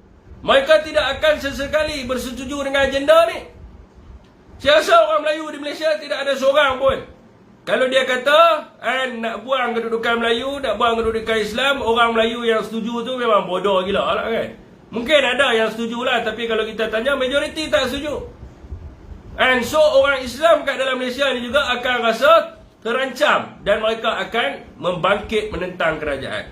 mereka tidak akan sesekali bersetuju dengan agenda ni. Saya rasa orang Melayu di Malaysia tidak ada seorang pun, kalau dia kata nak buang kedudukan Melayu, nak buang kedudukan Islam, orang Melayu yang setuju tu memang bodoh gila lah kan. Mungkin ada yang setuju lah, tapi kalau kita tanya, majoriti tak setuju. And so orang Islam kat dalam Malaysia ni juga akan rasa terancam dan mereka akan membangkit menentang kerajaan.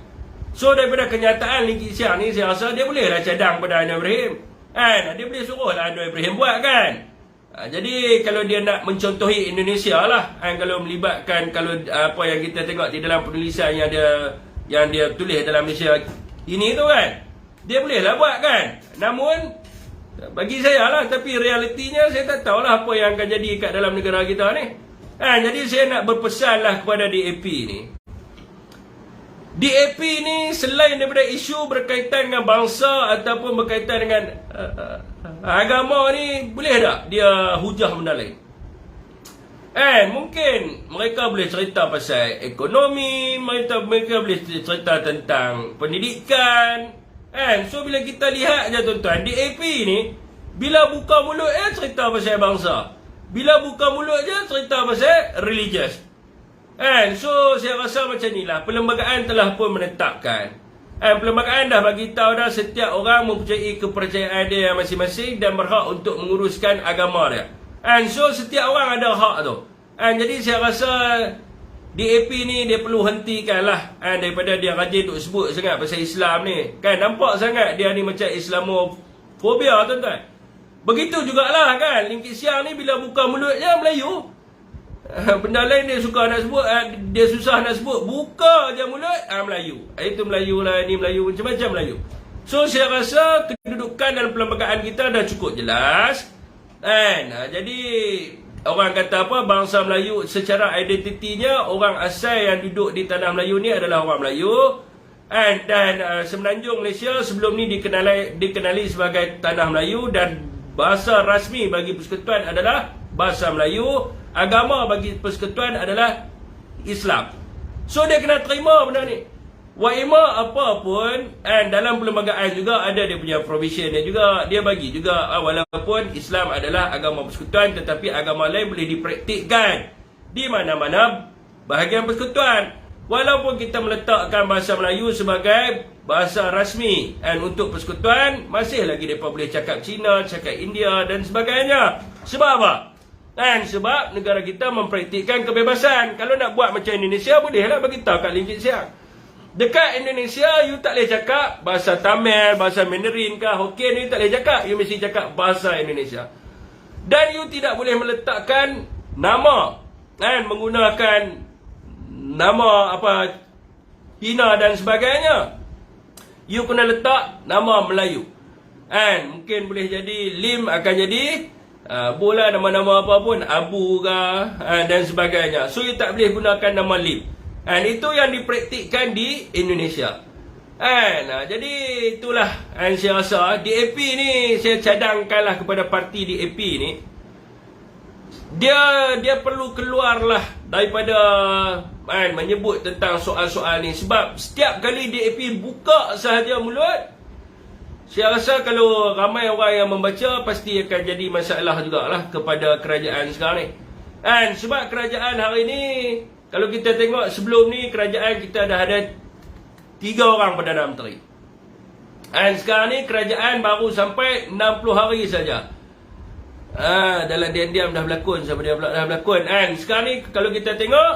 So daripada kenyataan Lim Kit Siang ni, saya rasa dia bolehlah cadang pada Anwar Ibrahim. Dia boleh suruhlah Anwar Ibrahim buat kan. Jadi kalau dia nak mencontohi Indonesia lah, kalau melibatkan, kalau apa yang kita tengok di dalam penulisan yang dia tulis dalam Malaysia ini tu kan, dia bolehlah buat kan. Namun bagi saya lah, tapi realitinya saya tak tahulah apa yang akan jadi kat dalam negara kita ni. Jadi saya nak berpesan lah kepada DAP ni. DAP ni selain daripada isu berkaitan dengan bangsa ataupun berkaitan dengan agama ni, boleh tak dia hujah benda lain? Mungkin mereka boleh cerita pasal ekonomi, mereka boleh cerita tentang pendidikan. So bila kita lihat je tuan-tuan, DAP ni bila buka mulut cerita pasal bangsa, bila buka mulut je cerita pasal religious. So saya rasa macam ni lah, perlembagaan telah pun menetapkan. Perlembagaan dah bagi tahu dah setiap orang mempunyai kepercayaan dia masing-masing dan berhak untuk menguruskan agama dia. So setiap orang ada hak tu. Jadi saya rasa DAP ni dia perlu hentikan lah daripada dia rajin untuk sebut sangat pasal Islam ni. Kan nampak sangat dia ni macam Islamofobia tuan-tuan. Begitu jugalah kan Lim Kit Siang ni bila buka mulut je Melayu. Benda lain dia suka nak sebut, dia susah nak sebut, buka je mulut Melayu. Itu Melayu lah, ni Melayu, macam-macam Melayu. So saya rasa kedudukan dalam perlembagaan kita dah cukup jelas. Jadi orang kata apa, bangsa Melayu secara identitinya, orang asal yang duduk di tanah Melayu ni adalah orang Melayu. Dan Semenanjung Malaysia sebelum ni dikenali sebagai tanah Melayu, dan bahasa rasmi bagi persekutuan adalah bahasa Melayu. Agama bagi persekutuan adalah Islam. So dia kena terima benda ni. Waima apa pun, dalam perlembagaan juga ada dia punya provision dia juga. Dia bagi juga walaupun Islam adalah agama persekutuan, tetapi agama lain boleh dipraktikkan di mana-mana bahagian persekutuan. Walaupun kita meletakkan bahasa Melayu sebagai bahasa rasmi untuk persekutuan, masih lagi mereka boleh cakap Cina, cakap India dan sebagainya. Sebab apa? Sebab negara kita mempraktikkan kebebasan. Kalau nak buat macam Indonesia, bolehlah bagi tahu kat Lim Kit Siang. Dekat Indonesia, you tak boleh cakap bahasa Tamil, bahasa Mandarin ke Hokkien, you tak boleh cakap. You mesti cakap bahasa Indonesia. Dan you tidak boleh meletakkan nama, menggunakan nama apa Cina dan sebagainya. You kena letak nama Melayu. Mungkin boleh jadi Lim akan jadi bola nama-nama apa pun, Abu ke dan sebagainya. So you tak boleh gunakan nama Lim. Itu yang dipraktikkan di Indonesia. Jadi itulah saya rasa DAP ni, saya cadangkanlah kepada parti DAP ni, dia perlu keluarlah daripada menyebut tentang soal-soal ni. Sebab setiap kali DAP buka sahaja mulut, saya rasa kalau ramai orang yang membaca, pasti akan jadi masalah jugalah kepada kerajaan sekarang ni. Sebab kerajaan hari ni, kalau kita tengok sebelum ni, kerajaan kita dah ada 3 orang Perdana Menteri. Sekarang ni kerajaan baru sampai 60 hari saja. Dalam diam-diam dah berlakon, siapa dia pula dah berlakon. Sekarang ni kalau kita tengok,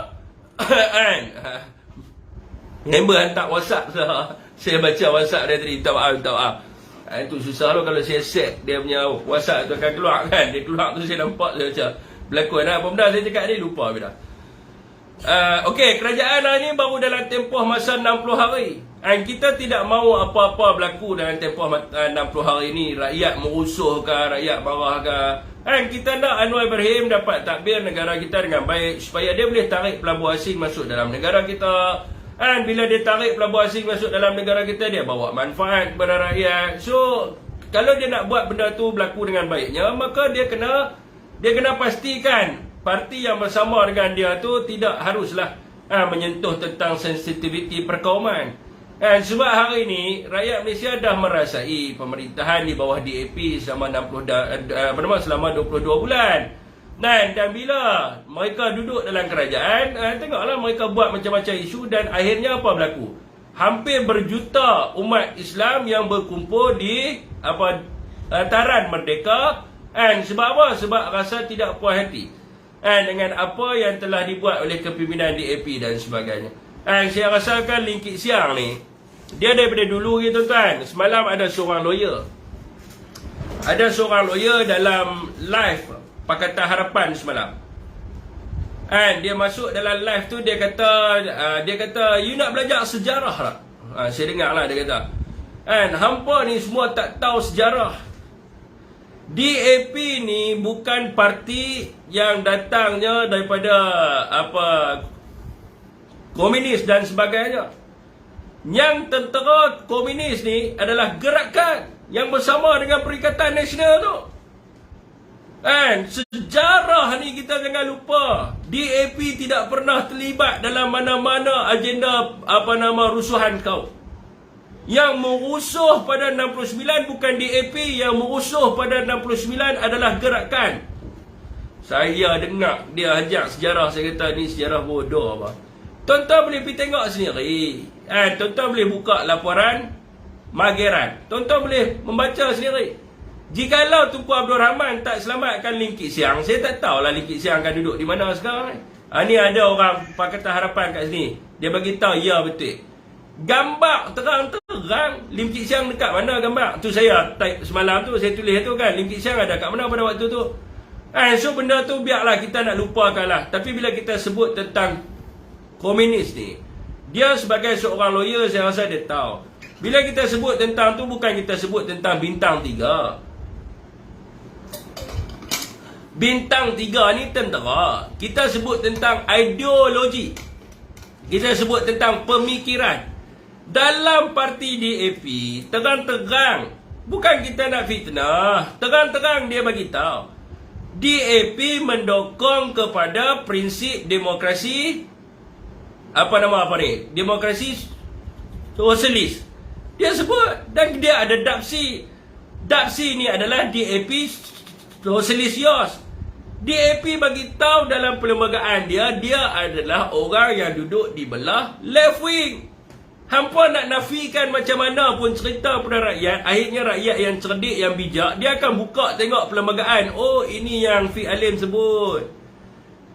member hantar WhatsApp lah. Saya baca WhatsApp dia tadi, minta maaf. Itu susah lah kalau saya set dia punya WhatsApp tu akan keluar kan. Dia keluar tu saya nampak, saya macam berlakon apa benda saya cakap ni, lupa bila. Okey, kerajaan hari ni baru dalam tempoh masa 60 hari. Kita tidak mahu apa-apa berlaku dalam tempoh 60 hari ni. Rakyat merusuh ke, rakyat marah ke. Kita nak Anwar Ibrahim dapat takbir negara kita dengan baik, supaya dia boleh tarik pelabuh asing masuk dalam negara kita. Bila dia tarik pelabuh asing masuk dalam negara kita, dia bawa manfaat kepada rakyat. So kalau dia nak buat benda tu berlaku dengan baiknya, maka dia kena pastikan parti yang bersama dengan dia tu tidak haruslah menyentuh tentang sensitiviti perkauman. Sebab hari ini rakyat Malaysia dah merasai pemerintahan di bawah DAP selama 22 bulan. Dan bila mereka duduk dalam kerajaan, tengoklah mereka buat macam-macam isu dan akhirnya apa berlaku? Hampir berjuta umat Islam yang berkumpul di Taran Merdeka. Sebab apa? Sebab rasa tidak puas hati dengan apa yang telah dibuat oleh kepimpinan DAP dan sebagainya. Saya rasakan Lim Kit Siang ni, dia daripada dulu gitu tuan. Semalam ada seorang lawyer. Ada seorang lawyer dalam live Pakatan Harapan semalam. Dia masuk dalam live tu, dia kata you nak belajar sejarah tak? Saya dengar lah dia kata. Hampa ni semua tak tahu sejarah. DAP ni bukan parti yang datangnya daripada komunis dan sebagainya. Yang tentera komunis ni adalah gerakan yang bersama dengan Perikatan Nasional tu. Sejarah ni kita jangan lupa. DAP tidak pernah terlibat dalam mana-mana agenda rusuhan kau. Yang merusuh pada 69 bukan DAP, yang merusuh pada 69 adalah gerakan. Saya dengar dia ajak sejarah, saya kata ni sejarah bodoh apa. Tuan-tuan boleh pergi tengok sendiri. Tuan-tuan boleh buka laporan Mageran. Tuan-tuan boleh membaca sendiri. Jikalau Tunku Abdul Rahman tak selamatkan Lim Kit Siang, saya tak tahulah Lim Kit Siang akan duduk di mana sekarang. Ni ada orang Pakatan Harapan kat sini. Dia bagi tahu, ya betul. Gambar terang-terang Lim Kit Siang dekat mana gambar. Tu saya type semalam tu, saya tulis tu kan. Lim Kit Siang ada kat mana pada waktu tu. So benda tu biarlah kita nak lupakan lah. Tapi bila kita sebut tentang komunis ni, dia sebagai seorang lawyer saya rasa dia tahu. Bila kita sebut tentang tu, bukan kita sebut tentang bintang 3. Bintang 3 ni tentera. Kita sebut tentang ideologi. Kita sebut tentang pemikiran. Dalam parti DAP, terang-terang, bukan kita nak fitnah, terang-terang dia bagi tahu, DAP mendukung kepada prinsip demokrasi demokrasi sosialis. Dia sebut, dan dia ada DAPSI. DAPSI ni adalah DAP Sosialis Yos. DAP bagi tahu dalam perlembagaan dia adalah orang yang duduk di belah left wing. Hampa nak nafikan macam mana pun cerita pada rakyat, akhirnya rakyat yang cerdik, yang bijak, dia akan buka tengok perlembagaan. Oh, ini yang Fiq Alim sebut.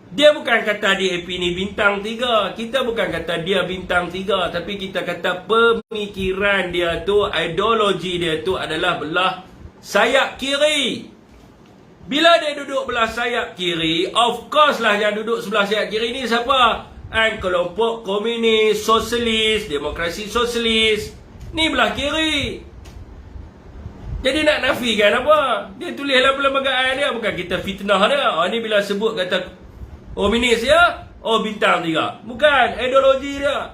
Dia bukan kata DAP ni bintang 3. Kita bukan kata dia bintang 3, tapi kita kata pemikiran dia tu, ideologi dia tu adalah belah sayap kiri. Bila dia duduk belah sayap kiri, of course lah yang duduk sebelah sayap kiri ni siapa? Kelompok komunis, sosialis, demokrasi sosialis. Ni belah kiri. Jadi nak nafikan apa? Dia tulis dalam perlembagaan dia, bukan kita fitnah dia. Ni bila sebut kata komunis ya, bintang 3. Bukan, ideologi dia.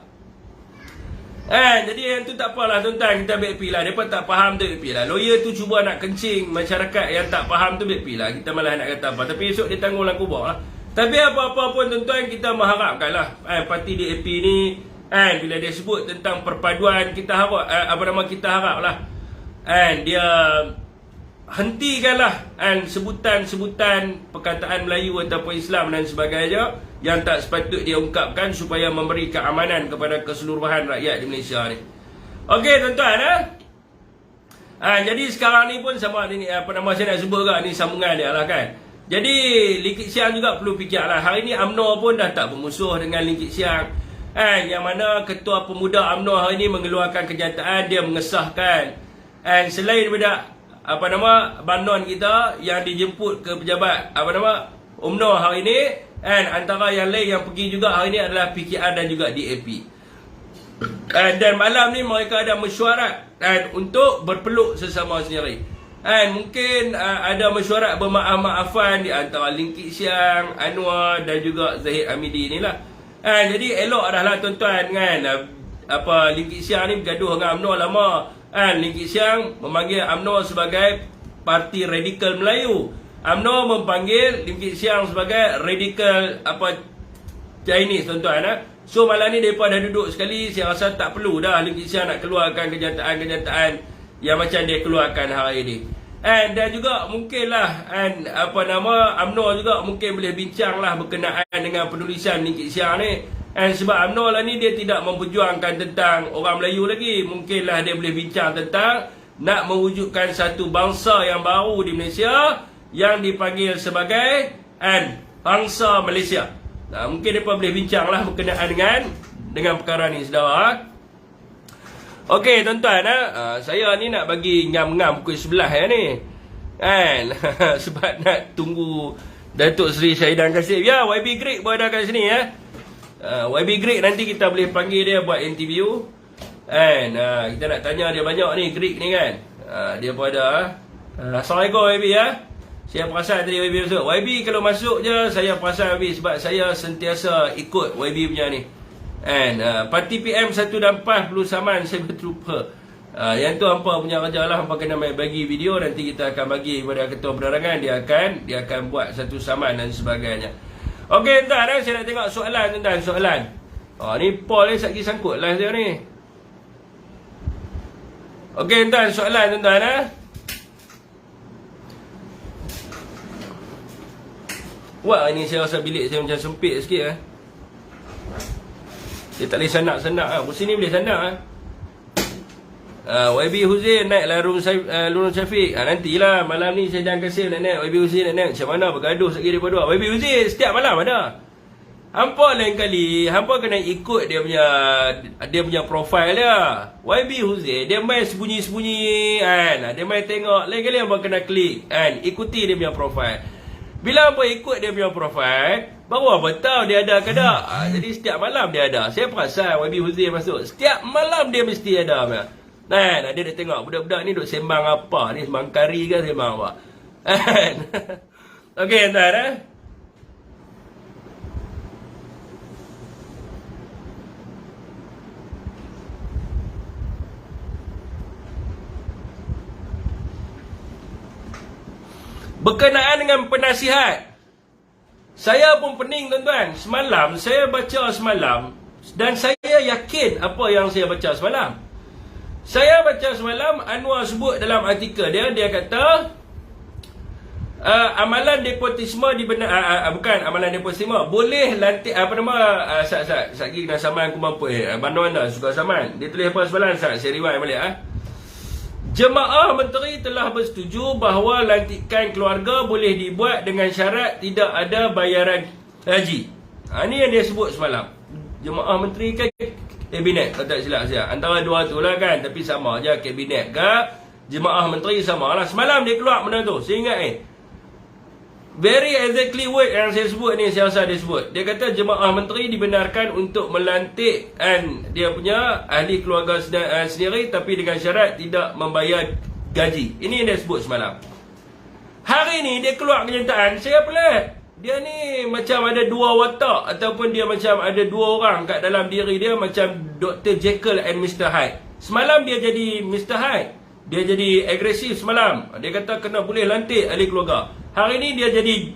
Jadi yang tu tak apalah tuan-tuan, kita ambil pi lah. Mereka tak faham tu pi lah. Lawyer tu cuba nak kencing masyarakat yang tak faham tu, ambil pi lah. Kita malah nak kata apa, tapi esok dia tanggung dalam kubur lah. Tapi apa-apa pun tuan-tuan, kita mengharapkan lah parti DAP ni, bila dia sebut tentang perpaduan, kita harap kita harap lah dia hentikanlah sebutan-sebutan perkataan Melayu ataupun Islam dan sebagainya yang tak sepatut dia ungkapkan supaya memberi keamanan kepada keseluruhan rakyat di Malaysia ni. Okey tuan-tuan, jadi sekarang ni pun sama ni saya nak sebut kat ni sambungan dia lah kan. Jadi Lim Kit Siang juga perlu fikirlah. Hari ni UMNO pun dah tak bermusuh dengan Lim Kit Siang. Yang mana Ketua Pemuda UMNO hari ni mengeluarkan kenyataan, dia mengesahkan selain daripada bandon kita yang dijemput ke pejabat UMNO hari ni, antara yang lain yang pergi juga hari ni adalah PKR dan juga DAP. Dan malam ni mereka ada mesyuarat untuk berpeluk sesama sendiri. Mungkin ada mesyuarat bermaaf-maafan di antara Lim Kit Siang, Anwar dan juga Zahid Hamidi ni lah. Jadi elok adalah tuan-tuan kan, Lim Kit Siang ni bergaduh dengan UMNO lama. Lim Kit Siang memanggil UMNO sebagai Parti Radikal Melayu. UMNO memanggil Lim Kit Siang sebagai radikal Chinese, tuan-tuan. So malam ni mereka dah duduk sekali. Saya rasa tak perlu dah Lim Kit Siang nak keluarkan kenyataan-kenyataan yang macam dia keluarkan hari ini. Dan juga mungkinlah UMNO juga mungkin boleh bincang lah berkenaan dengan penulisan Lim Kit Siang ni. Sebab UMNO lah ni dia tidak memperjuangkan tentang orang Melayu lagi. Mungkinlah dia boleh bincang tentang nak mewujudkan satu bangsa yang baru di Malaysia yang dipanggil sebagai bangsa Malaysia. Mungkin mereka boleh bincang lah berkenaan dengan perkara ni, saudara. Okey, tuan-tuan, saya ni nak bagi ngam-ngam pukul 11 ni. Sebab nak tunggu Datuk Seri Syahidan Kassim. Ya, YB Greek pun ada kat sini ya. YB Greek nanti kita boleh panggil dia buat interview. Kita nak tanya dia banyak ni, Greek ni kan. Dia pun ada. Assalamualaikum YB ya. Saya perasan tadi YB masuk. YB kalau masuk je, saya perasan YB sebab saya sentiasa ikut YB punya ni. Parti PM 1 dan 4 perlu saman, saya berterlupa. Yang tu hampa punya kerja lah. Hampa kena bagi video, nanti kita akan bagi kepada ketua penerangan. Dia akan buat satu saman dan sebagainya. Okey tuan-tuan, saya nak tengok soalan tuan-tuan. Soalan ni Paul ni lagi sangkut live dia ni. Okey tuan-tuan, soalan tuan-tuan. Wah, ini saya rasa bilik saya macam sempit sikit. Dia tak boleh sanak-sanak kursi ni boleh sanak YB Huzain naiklah Lurun Syafiq. Nantilah malam ni saya jangan kasih nak naik YB Huzain nak naik. Macam mana bergaduh sekali daripada dua. YB Huzain setiap malam ada. Hampa lain kali hampa kena ikut dia punya profil dia. YB Huzain dia main sembunyi-sembunyi dia main tengok. Lain kali hampa kena klik ikuti dia punya profil. Bila hampa ikut dia punya profil, baru hampa tahu dia ada ke tak. Jadi setiap malam dia ada. Saya perasan YB Huzain masuk, setiap malam dia mesti ada. Dia nak tengok budak-budak ni duk sembang apa ni, sembang kari ke sembang apa. Okey tuan. Berkenaan dengan penasihat, saya pun pening tuan-tuan. Semalam saya baca dan saya yakin apa yang saya baca semalam. Saya baca semalam Anwar sebut dalam artikel dia kata amalan nepotisme bukan amalan nepotisme, boleh lantik satgi kena saman aku mampu mana anda suka saman. Dia tulis apa semalam saya riwayat balik Jemaah Menteri telah bersetuju bahawa lantikan keluarga boleh dibuat dengan syarat tidak ada bayaran haji. Ini yang dia sebut semalam. Jemaah Menteri ke Kabinet, kalau tak silap saya. Antara dua tu lah kan. Tapi sama je, Kabinet ke Jemaah Menteri sama lah. Semalam dia keluar benda tu. Saya ingat very exactly word yang saya sebut ni, saya rasa dia sebut. Dia kata Jemaah Menteri dibenarkan untuk melantik dia punya ahli keluarga sendiri tapi dengan syarat tidak membayar gaji. Ini yang dia sebut semalam. Hari ni dia keluar kenyataan, saya pelik. Dia ni macam ada dua watak ataupun dia macam ada dua orang kat dalam diri dia, macam Dr. Jekyll and Mr. Hyde. Semalam dia jadi Mr. Hyde. Dia jadi agresif semalam. Dia kata kena boleh lantik ahli keluarga. Hari ni dia jadi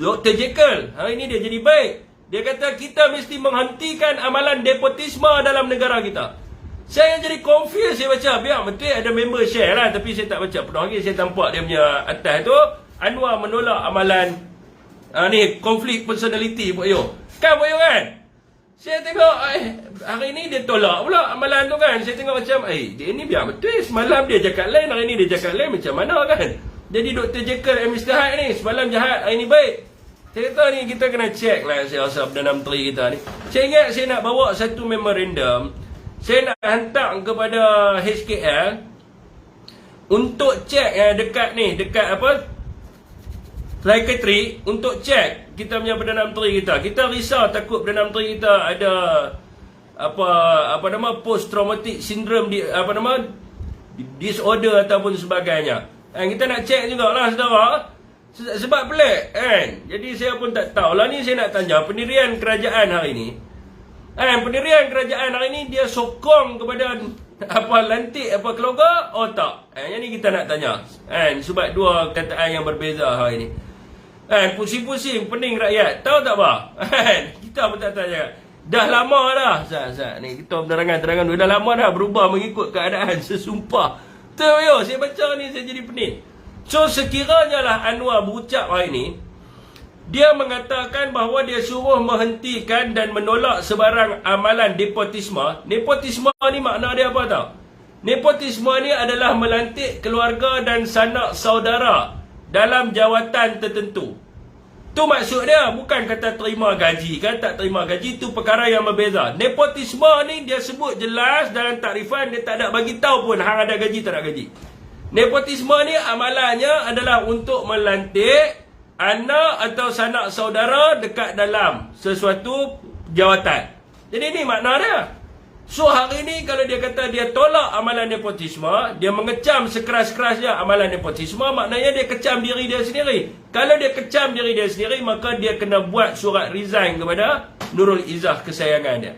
Dr. Jekyll. Hari ni dia jadi baik. Dia kata kita mesti menghentikan amalan nepotisme dalam negara kita. Saya jadi confused saya baca. Biar betul ada member share lah, tapi saya tak baca penuh lagi. Saya tampak dia punya atas tu Anwar menolak amalan ni konflik personality Pak Yo. Kan Pak Yo kan? Saya tengok hari ni dia tolak pula amalan tu kan. Saya tengok macam dia ni biar betul. Semalam dia cakap lain, hari ni dia cakap lain, macam mana kan? Jadi Dr. Jekyll and Mr. Hyde ni, semalam jahat, hari ni baik. Saya kata ni kita kena check lah, saya rasa Perdana Menteri kita ni. Saya ingat saya nak bawa satu memorandum. Saya nak hantar kepada HKL untuk check dekat Secretary untuk check kita punya Perdana Menteri kita. Kita risau takut Perdana Menteri kita ada post traumatic syndrome disorder ataupun sebagainya. Kita nak check jugalah saudara. Sebab pelik kan. Jadi saya pun tak tahulah ni, saya nak tanya pendirian kerajaan hari ni. Pendirian kerajaan hari ni dia sokong kepada Apa lantik, apa keluarga? Oh tak. Yang ni kita nak tanya. Sebab dua kataan yang berbeza hari ni. Pusing-pusing, pening rakyat. Tahu tak apa? Kita pun tak tanya. Dah lama dah. Sat, ni kita penerangan-terangan dah lama dah berubah mengikut keadaan. Sesumpah. Tahu yo, saya baca ni saya jadi pening. So sekiranya lah Anwar berucap hari ni, dia mengatakan bahawa dia suruh menghentikan dan menolak sebarang amalan nepotisme. Nepotisme ni makna dia apa tau? Nepotisme ni adalah melantik keluarga dan sanak saudara dalam jawatan tertentu. Tu maksud dia, bukan kata terima gaji kan, tak terima gaji, tu perkara yang berbeza. Nepotisme ni dia sebut jelas dalam takrifan, dia tak ada bagi tahu pun hang ada gaji tak ada gaji. Nepotisme ni amalannya adalah untuk melantik anak atau sanak saudara dekat dalam sesuatu jawatan. Jadi ni makna dia. So hari ni kalau dia kata dia tolak amalan nepotisme, dia mengecam sekeras-kerasnya amalan nepotisme, maknanya dia kecam diri dia sendiri. Kalau dia kecam diri dia sendiri, maka dia kena buat surat resign kepada Nurul Izzah kesayangan dia.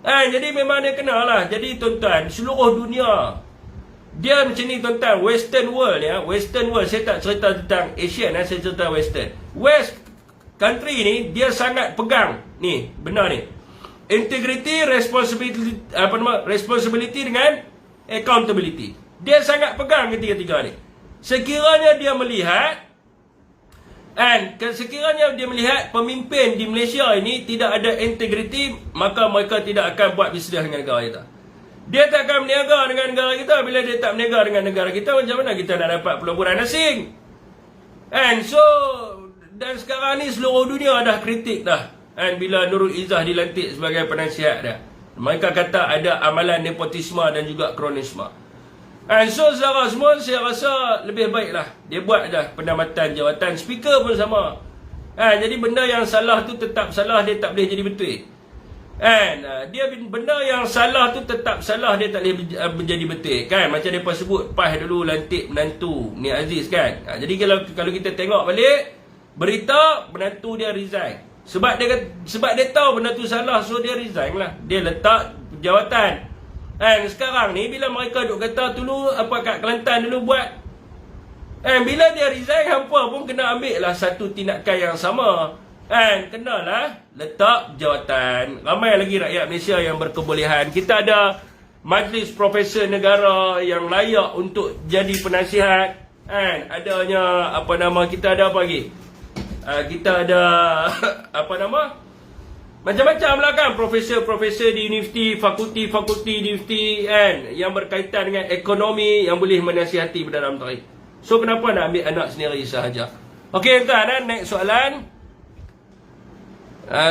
Jadi memang dia kenalah. Jadi tuan-tuan, seluruh dunia dia macam ni tuan-tuan, Western world ya, Western world, saya tak cerita tentang Asian, saya cerita Western. West country ni dia sangat pegang ni, benar ni. Integrity, responsibility dengan accountability. Dia sangat pegang ketiga-tiga ni. Sekiranya dia melihat sekiranya dia melihat pemimpin di Malaysia ini tidak ada integrity, maka mereka tidak akan buat bisnes dengan negara kita. Dia tak akan berniaga dengan negara kita. Bila dia tak berniaga dengan negara kita, macam mana kita nak dapat pelaburan asing? Dan sekarang ni seluruh dunia dah kritik dah. Bila Nurul Izzah dilantik sebagai penasihat dia, mereka kata ada amalan nepotisme dan juga kronisme. Secara semua saya rasa lebih baiklah dia buat dah penamatan jawatan. Speaker pun sama. Jadi benda yang salah tu tetap salah, dia tak boleh jadi betul. Dia benda yang salah tu tetap salah, dia tak boleh menjadi betul kan. Macam mereka sebut PAS dulu lantik menantu ni Aziz kan. Jadi kalau kita tengok balik berita, menantu dia resign sebab dia tahu benda tu salah, so dia resign lah, dia letak jawatan. Sekarang ni bila mereka duk kata dulu apa kat Kelantan dulu buat, bila dia resign, hampa pun kena ambil lah satu tindakan yang sama. Kenalah letak jawatan. Ramai lagi rakyat Malaysia yang berkebolehan. Kita ada majlis profesor negara yang layak untuk jadi penasihat. Adanya apa nama, kita ada apa lagi? Kita ada apa nama? Macam-macam lah kan, profesor-profesor di universiti, fakulti-fakulti di universiti yang berkaitan dengan ekonomi yang boleh menasihati dalam tarikh. So kenapa nak ambil anak sendiri sahaja? Okey tuan, next soalan.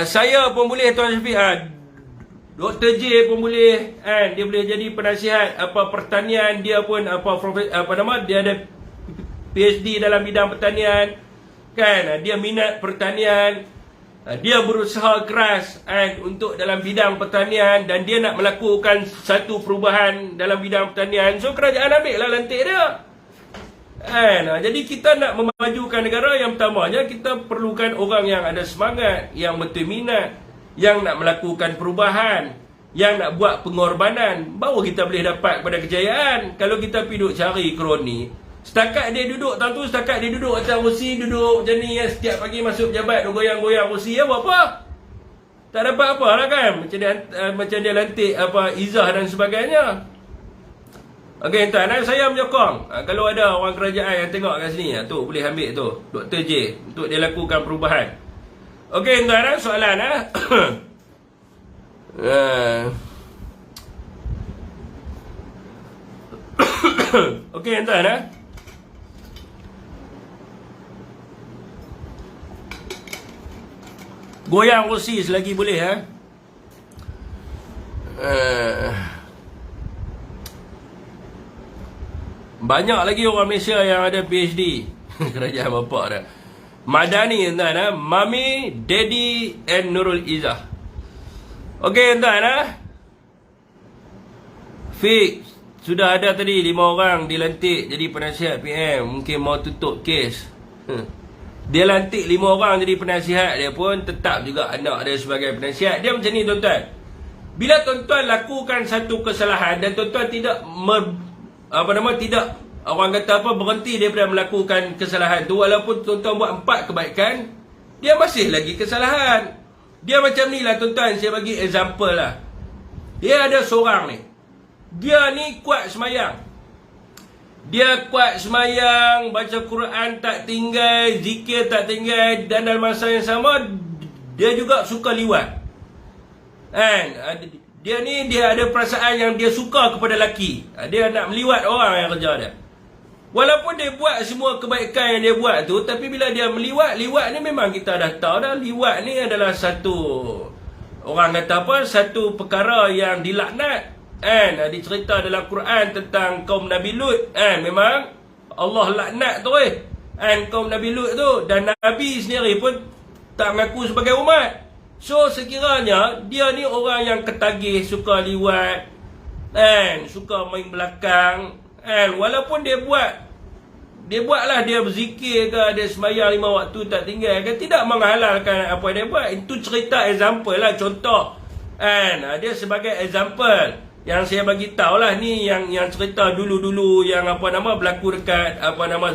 Saya pun boleh Tuan Syafiq, Dr. J pun boleh dia boleh jadi penasihat apa pertanian, dia pun dia ada PhD dalam bidang pertanian kan, dia minat pertanian, dia berusaha keras untuk dalam bidang pertanian dan dia nak melakukan satu perubahan dalam bidang pertanian. So kerajaan ambil lah lantik dia. Jadi kita nak memajukan negara, yang pertamanya kita perlukan orang yang ada semangat, yang betul minat, yang nak melakukan perubahan, yang nak buat pengorbanan, baru kita boleh dapat pada kejayaan. Kalau kita pergi duduk cari kroni, setakat dia duduk tentu, setakat dia duduk atas kursi, duduk macam ni setiap pagi masuk pejabat, goyang-goyang kursi, buat apa? Tak dapat apa lah kan, macam dia lantik Izzah dan sebagainya. Okey tuan, saya menyokong kalau ada orang kerajaan yang tengok kat sini, tu boleh ambil tu Dr. J untuk dia lakukan perubahan. Okey tuan, soalan okey tuan, goyang kursi selagi boleh banyak lagi orang Malaysia yang ada PhD. Kerajaan bapak dah. Madani tuan, Mami, Daddy and Nurul Izzah. Okey tuan, Fix sudah ada tadi 5 orang dilantik jadi penasihat PM, mungkin mau tutup kes. Dia lantik 5 orang jadi penasihat, dia pun tetap juga anak dia sebagai penasihat. Dia macam ni tuan-tuan. Bila tuan-tuan lakukan satu kesalahan dan tuan-tuan tidak tidak orang kata apa berhenti daripada melakukan kesalahan tu, walaupun tuan-tuan buat 4 kebaikan, dia masih lagi kesalahan. Dia macam ni lah tuan-tuan, saya bagi example lah. Dia ada seorang ni, dia ni kuat semayang. Dia kuat semayang, baca Quran tak tinggal, zikir tak tinggal, dan dalam masa yang sama dia juga suka liwat. Kan? Dia ni dia ada perasaan yang dia suka kepada lelaki. Dia nak meliwat orang yang kerja dia. Walaupun dia buat semua kebaikan yang dia buat tu, tapi bila dia liwat ni memang kita dah tahu dah, liwat ni adalah satu, orang kata apa, satu perkara yang dilaknat. Dicerita dalam Quran tentang kaum Nabi Lut. Memang Allah laknat tu kaum Nabi Lut tu, dan Nabi sendiri pun tak mengaku sebagai umat. So sekiranya dia ni orang yang ketagih, suka liwat, suka main belakang, walaupun dia buatlah, dia berzikir ke, dia sembahyang 5 waktu tak tinggal ke, tidak menghalalkan apa yang dia buat. Itu cerita example lah, contoh. Dia sebagai example yang saya bagi tahu lah ni, yang cerita dulu-dulu yang berlaku dekat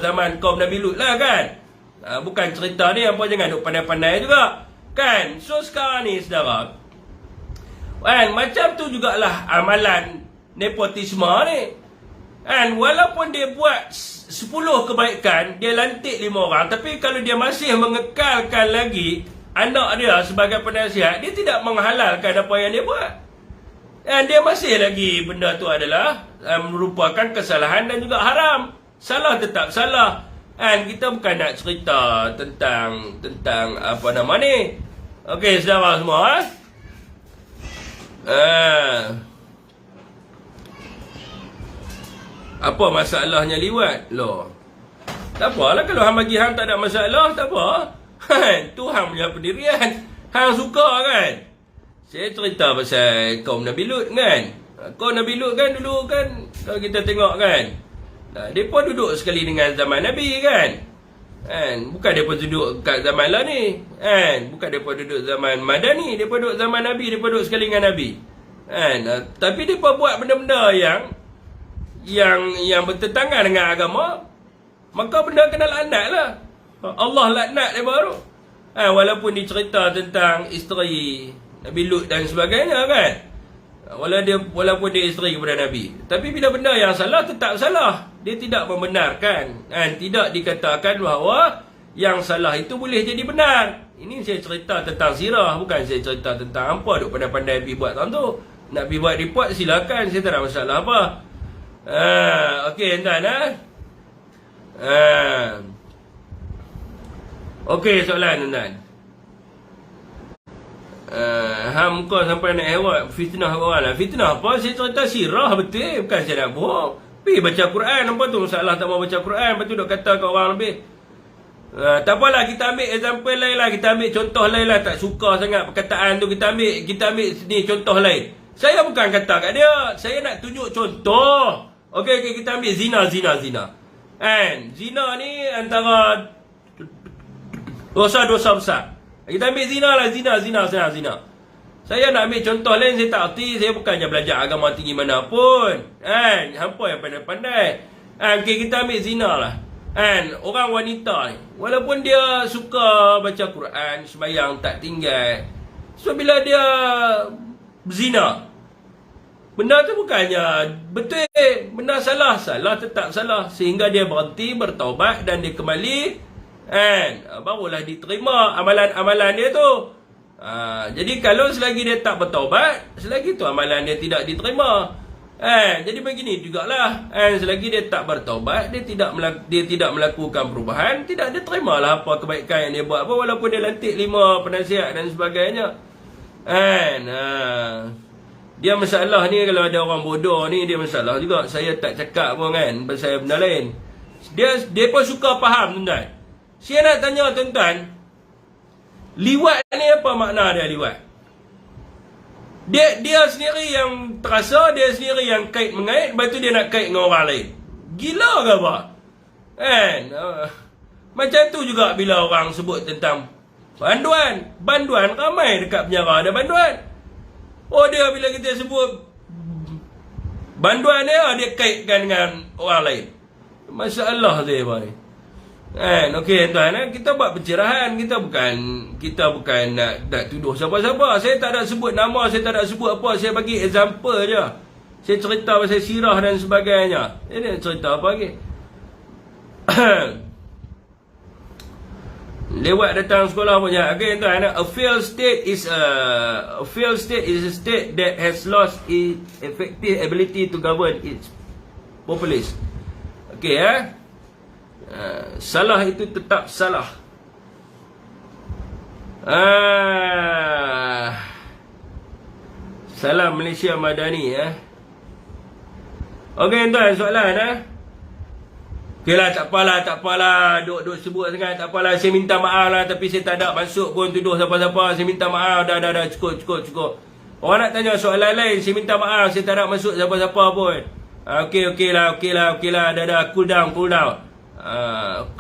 zaman kaum Nabi Lut lah kan. Bukan cerita ni jangan duk pandai-pandai juga kan. So sekarang ni saudara, macam tu jugalah amalan nepotisme ni. Walaupun dia buat 10 kebaikan, dia lantik 5 orang, tapi kalau dia masih mengekalkan lagi anak dia sebagai penasihat, dia tidak menghalalkan apa yang dia buat. Dia masih lagi benda tu adalah merupakan kesalahan dan juga haram. Salah tetap salah. Kita bukan nak cerita tentang apa nama ni. Okey, saudara semua. Apa masalahnya liwat? Loh, tak apalah kalau hang bagi hang tak ada masalah, tak apa. Tu hang punya pendirian. Hang suka kan? Saya cerita pasal kaum Nabi Lut kan. Kaum Nabi Lut kan dulu kan, kalau kita tengok kan, mereka duduk sekali dengan zaman Nabi kan. Bukan mereka duduk kat zaman lah ni. Bukan mereka duduk zaman Madani, mereka duduk zaman Nabi, mereka duduk sekali dengan Nabi. Tapi mereka buat benda-benda yang bertentangan dengan agama, maka benda kena laknat lah. Allah laknat dia baru. Walaupun dicerita tentang isteri Nabi Lut dan sebagainya kan, walaupun dia isteri kepada Nabi, tapi bila benda yang salah tetap salah. Dia tidak membenarkan, tidak dikatakan bahawa yang salah itu boleh jadi benar. Ini saya cerita tentang sirah, bukan saya cerita tentang apa duk pandai-pandai pergi buat tahun tu. Nak pergi buat report silakan, saya tak ada masalah apa. Okey tuan-tuan. Okey, soalan tuan-tuan. Muka sampai nak hewat fitnah orang lah. Fitnah apa? Saya cerita sirah betul, bukan saya nak bohong. Pergi baca Quran, apa tu masalah tak mau baca Quran, lepas tu duk kata kat orang lebih. Tak apalah, kita ambil example lain lah, kita ambil contoh lain lah. Tak suka sangat perkataan tu, kita ambil ni contoh lain. Saya bukan kata kat dia, saya nak tunjuk contoh. Okey, kita ambil zina. Zina ni antara dosa-dosa besar. Kita ambil zina lah, zina. Saya nak ambil contoh lain, saya tak erti, saya bukannya belajar agama tinggi mana pun. Hampa yang pandai-pandai. Okey, kita ambil zina lah. Orang wanita ni, walaupun dia suka baca Quran, sembahyang tak tinggal, so bila dia berzina, benda tu bukannya betul, benda salah tetap salah, sehingga dia berhenti, bertaubat dan dia kembali, barulah diterima amalan-amalan dia tu. Jadi kalau selagi dia tak bertaubat, selagi tu amalan dia tidak diterima. Jadi begini jugalah, selagi dia tak bertaubat, dia tidak melakukan perubahan, tidak diterima lah apa kebaikan yang dia buat, walaupun dia lantik 5 penasihat dan sebagainya. Dia masalah ni, kalau ada orang bodoh ni, dia masalah juga. Saya tak cakap pun kan pasal benda lain. Dia pun suka faham tuan-tuan. Saya nak tanya tuan-tuan, liwat ni apa makna dia liwat? Dia sendiri yang terasa, dia sendiri yang kait-mengait, lepas tu dia nak kait dengan orang lain. Gila ke apa? Macam tu juga bila orang sebut tentang banduan. Banduan ramai dekat penjara ada banduan. Oh, dia bila kita sebut banduan dia kaitkan dengan orang lain. Masalah dia, boy. Okey tuan, kita buat pencerahan, kita bukan nak tuduh siapa-siapa. Saya tak ada sebut nama, saya tak ada sebut apa, saya bagi example je. Saya cerita pasal sirah dan sebagainya. Ini cerita apa lagi? Lewat datang sekolah punya. Okey tuan, a failed state is a state that has lost its effective ability to govern its populace. Okey salah itu tetap salah. Salam Malaysia Madani Okey tuan, soalan Okeylah, tak apalah duk sebut sangat, tak apalah. Saya minta maaf lah, tapi saya tak ada maksud pun tuduh siapa-siapa. Saya minta maaf, dah cukup. Orang nak tanya soalan lain, saya minta maaf, saya tak ada maksud siapa-siapa pun. Okeylah, dah cool down. Cool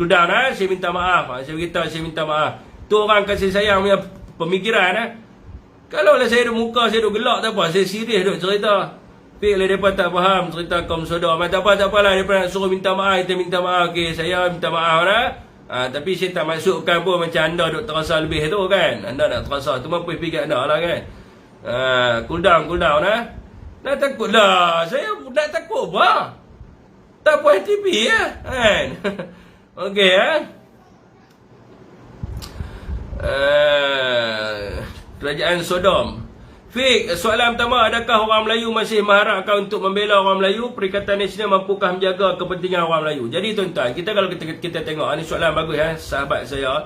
down saya minta maaf. Saya beritahu saya minta maaf. Tu orang kasih sayang punya pemikiran Kalau lah saya duk muka, saya duk gelak tak apa, saya serius duk cerita. Tapi kalau mereka tak faham cerita kaum saudara, tak apalah, mereka nak suruh minta maaf, kita minta maaf. Okey, saya minta maaf tapi saya tak masukkan pun macam anda duk terasa lebih tu kan. Anda nak terasa, tu mampu fikir anda lah kan. Cool down Nak takut lah, saya nak takut apa? Tak puas TV kan. Okey Kerajaan Sodom. Fik, soalan pertama, adakah orang Melayu masih mengharapkan untuk membela orang Melayu? Perikatan Nasional mampukah menjaga kepentingan orang Melayu? Jadi tuan-tuan, kalau kita tengok, ini soalan bagus sahabat saya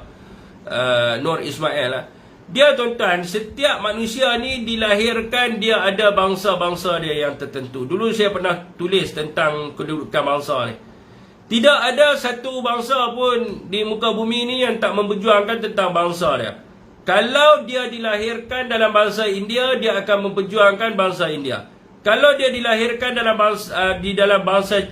Nur Ismail Dia tuan-tuan, setiap manusia ni dilahirkan, dia ada bangsa-bangsa dia yang tertentu. Dulu saya pernah tulis tentang kedudukan bangsa ni. Tidak ada satu bangsa pun di muka bumi ni yang tak memperjuangkan tentang bangsa dia. Kalau dia dilahirkan dalam bangsa India, dia akan memperjuangkan bangsa India. Kalau dia dilahirkan di dalam bangsa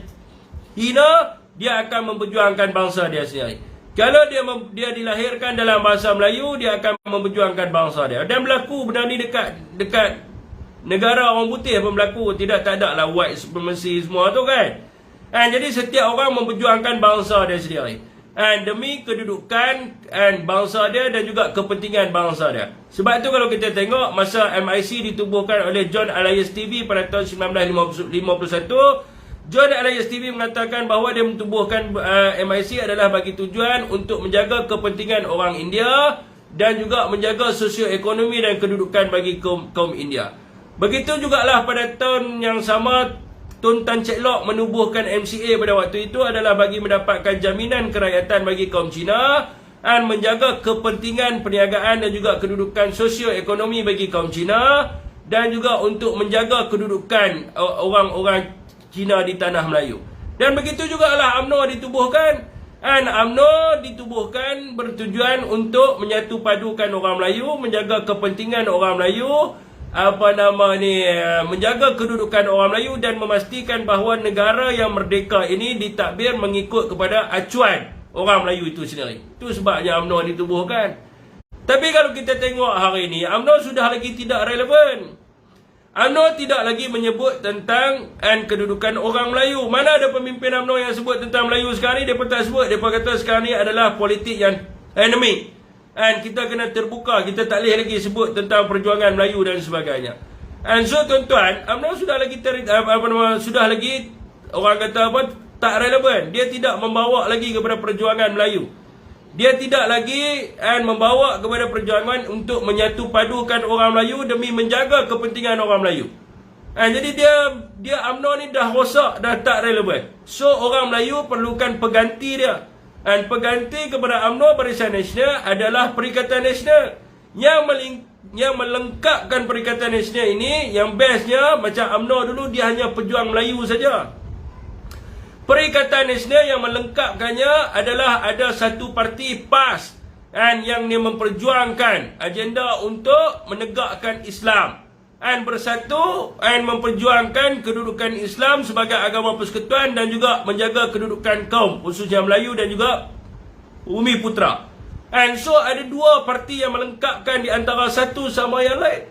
Cina, dia akan memperjuangkan bangsa dia sendiri. Kalau dia dilahirkan dalam bangsa Melayu, dia akan memperjuangkan bangsa dia. Dan berlaku benda ni dekat negara orang putih pun berlaku. Tak ada lah white supremacy semua tu kan. Jadi setiap orang memperjuangkan bangsa dia sendiri. Demi kedudukan bangsa dia dan juga kepentingan bangsa dia. Sebab tu kalau kita tengok masa MIC ditubuhkan oleh John Elias TV pada tahun 1951, John Elias TV mengatakan bahawa dia mentubuhkan MIC adalah bagi tujuan untuk menjaga kepentingan orang India dan juga menjaga sosioekonomi dan kedudukan bagi kaum India. Begitu jugalah pada tahun yang sama, Tun Tan Chek Lok menubuhkan MCA pada waktu itu adalah bagi mendapatkan jaminan kerakyatan bagi kaum Cina dan menjaga kepentingan perniagaan dan juga kedudukan sosioekonomi bagi kaum Cina dan juga untuk menjaga kedudukan orang-orang Cina di tanah Melayu. Dan begitu jugalah UMNO ditubuhkan. UMNO ditubuhkan bertujuan untuk menyatu padukan orang Melayu, menjaga kepentingan orang Melayu, menjaga kedudukan orang Melayu dan memastikan bahawa negara yang merdeka ini ditadbir mengikut kepada acuan orang Melayu itu sendiri. Itu sebabnya UMNO ditubuhkan. Tapi kalau kita tengok hari ini, UMNO sudah lagi tidak relevan. UMNO tidak lagi menyebut tentang kedudukan orang Melayu. Mana ada pemimpin UMNO yang sebut tentang Melayu sekarang ni? Mereka tak sebut. Mereka kata sekarang ni adalah politik yang enemy. Kita kena terbuka. Kita tak boleh lagi sebut tentang perjuangan Melayu dan sebagainya. So tuan-tuan, UMNO sudah lagi orang kata apa, tak relevan. Dia tidak membawa lagi kepada perjuangan Melayu. Dia tidak lagi membawa kepada perjuangan untuk menyatu padukan orang Melayu demi menjaga kepentingan orang Melayu. Jadi dia UMNO ni dah rosak, dah tak relevan. So orang Melayu perlukan pengganti dia. Pengganti kepada UMNO Barisan Nasional adalah Perikatan Nasional yang melengkapkan Perikatan Nasional ini. Yang bestnya macam UMNO dulu, dia hanya pejuang Melayu saja. Perikatan Nasional yang melengkapkannya adalah ada satu parti PAS yang dia memperjuangkan agenda untuk menegakkan Islam bersatu memperjuangkan kedudukan Islam sebagai agama persekutuan dan juga menjaga kedudukan kaum khususnya Melayu dan juga Bumi Putra. So ada dua parti yang melengkapkan di antara satu sama yang lain.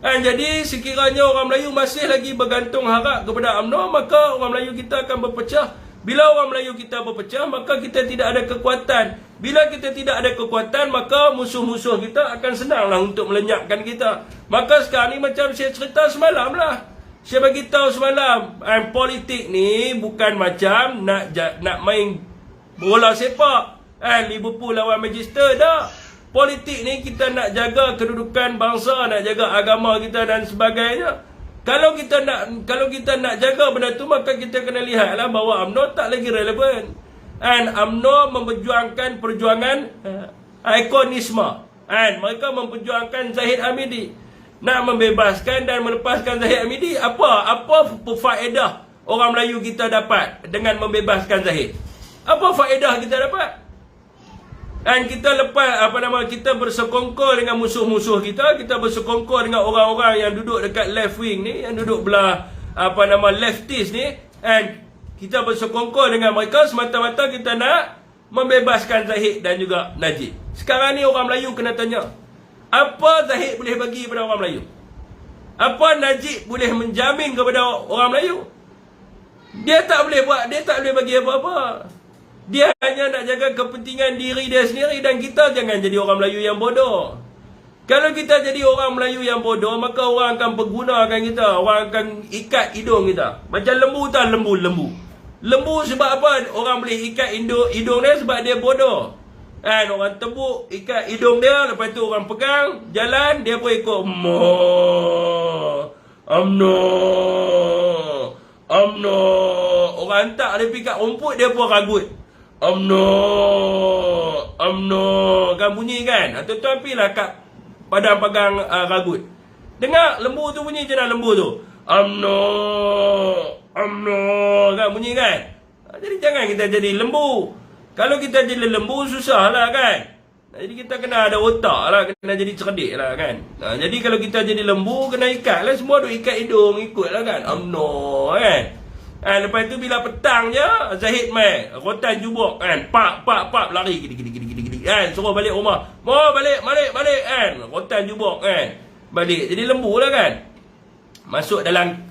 Jadi sekiranya orang Melayu masih lagi bergantung harap kepada UMNO, maka orang Melayu kita akan berpecah. Bila orang Melayu kita berpecah, maka kita tidak ada kekuatan. Bila kita tidak ada kekuatan, maka musuh-musuh kita akan senanglah untuk melenyapkan kita. Maka sekarang ni macam saya cerita semalam lah. Saya bagi tahu semalam, politik ni bukan macam nak main bola sepak. Liverpool lawan Manchester dah. Politik ni kita nak jaga kedudukan bangsa, nak jaga agama kita dan sebagainya. Kalau kita nak jaga benda tu, maka kita kena lihatlah bahawa UMNO tak lagi relevan. UMNO memperjuangkan perjuangan ikonisme. Mereka memperjuangkan Zahid Hamidi. Nak membebaskan dan melepaskan Zahid Hamidi. Apa faedah orang Melayu kita dapat dengan membebaskan Zahid? Apa faedah kita dapat? Kita lepas kita bersekongkol dengan musuh-musuh kita bersekongkol dengan orang-orang yang duduk dekat left wing ni, yang duduk belah leftist ni, kita bersekongkol dengan mereka semata-mata kita nak membebaskan Zahid dan juga Najib. Sekarang ni orang Melayu kena tanya, apa Zahid boleh bagi kepada orang Melayu? Apa Najib boleh menjamin kepada orang Melayu? Dia tak boleh bagi apa-apa. Dia hanya nak jaga kepentingan diri dia sendiri, dan kita jangan jadi orang Melayu yang bodoh. Kalau kita jadi orang Melayu yang bodoh, maka orang akan pergunakan kita, orang akan ikat hidung kita. Macam lembu tak, lembu. Lembu sebab apa orang boleh ikat hidung dia? Sebab dia bodoh. Orang tebuk ikat hidung dia, lepas tu orang pegang, jalan, dia pun ikut. UMNO. Orang hantar dia pergi kat rumput, dia pun ragut. UMNO kan bunyi kan? Tuan-tuan pergilah kat padang pegang ragut. Dengar lembu tu bunyi, macam mana lembu tu? UMNO kan bunyi kan? Jadi jangan kita jadi lembu. Kalau kita jadi lembu, susah lah kan? Jadi kita kena ada otak lah, kena jadi cerdik lah kan? Jadi kalau kita jadi lembu, kena ikat lah, semua duk ikat hidung, ikut lah kan? UMNO kan? Lepas tu bila petang je, Zahid main rotan jubuk kan, pak lari gidi kan, suruh balik rumah, balik kan, rotan jubuk kan, balik jadi lembu lah kan, masuk dalam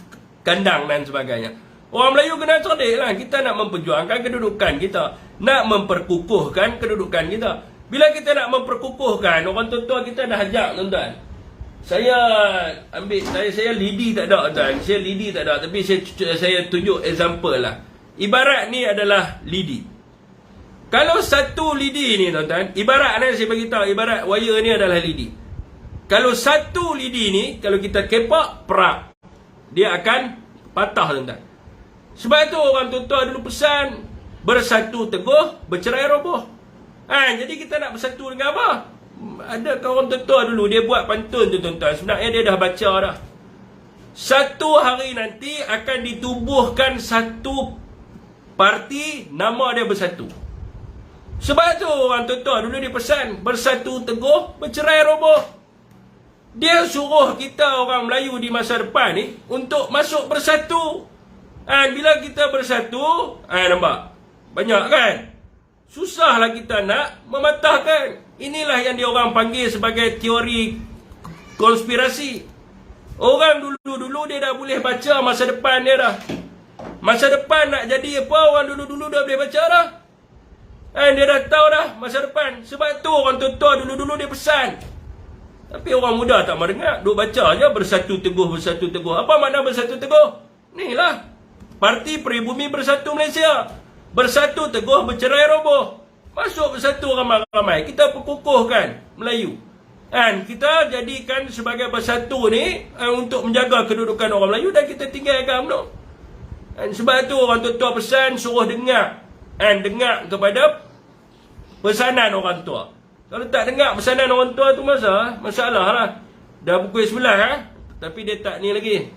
kandang dan sebagainya. Orang Melayu kena cerdik lah. Kita nak memperjuangkan kedudukan kita, nak memperkukuhkan kedudukan kita. Bila kita nak memperkukuhkan, orang tua kita dah ajak tuan-tuan. Saya lidi tak ada tuan. Saya lidi tak ada, tapi saya tunjuk example lah. Ibarat ni adalah lidi. Kalau satu lidi ni tuan-tuan, ibarat saya bagi tahu, ibarat wire ni adalah lidi. Kalau satu lidi ni, kalau kita kepak, perak, dia akan patah tuan-tuan. Sebab tu orang tua dulu pesan, bersatu teguh, bercerai roboh. Jadi kita nak bersatu dengan apa? Ada kawan tua dulu, dia buat pantun tu tuan-tuan. Sebenarnya dia dah baca dah. Satu hari nanti akan ditubuhkan satu parti, nama dia Bersatu. Sebab tu orang tua dulu dia pesan, bersatu teguh, bercerai roboh. Dia suruh kita orang Melayu di masa depan ni untuk masuk bersatu. Bila kita bersatu, nampak? Banyak kan? Susahlah kita nak mematahkan. Inilah yang dia orang panggil sebagai teori konspirasi. Orang dulu-dulu dia dah boleh baca masa depan dia dah. Masa depan nak jadi apa, orang dulu-dulu dah boleh baca dah. Dia dah tahu dah masa depan. Sebab tu orang tua dulu-dulu dia pesan. Tapi orang muda tak mau dengar. Duk baca je bersatu teguh, bersatu teguh. Apa makna bersatu teguh? Ni lah Parti Peribumi Bersatu Malaysia. Bersatu teguh, bercerai roboh. Masuk bersatu ramai-ramai. Kita perkukuhkan Melayu. Kita jadikan sebagai bersatu ni untuk menjaga kedudukan orang Melayu, dan kita tinggalkan UMNO. Sebab tu orang tua pesan suruh dengar. Dengar kepada pesanan orang tua. Kalau tak dengar pesanan orang tua tu masalah lah. Dah pukul 11 tapi dia tak ni lagi.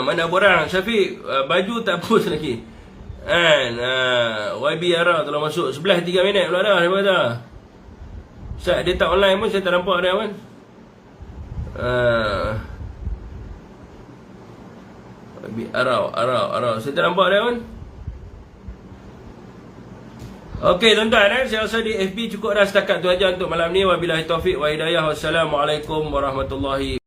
Mana borang Syafiq, baju tak post lagi. YB Ara kalau masuk 11:03 pula dah dia kata. Saat dia tak online pun saya tak nampak dia kan. YB Ara saya tak nampak dia kan. Okey tuan-tuan, saya rasa di FB cukup dah setakat tu aja untuk malam ni. Wabillahi taufiq wa hidayah. Wassalamualaikum warahmatullahi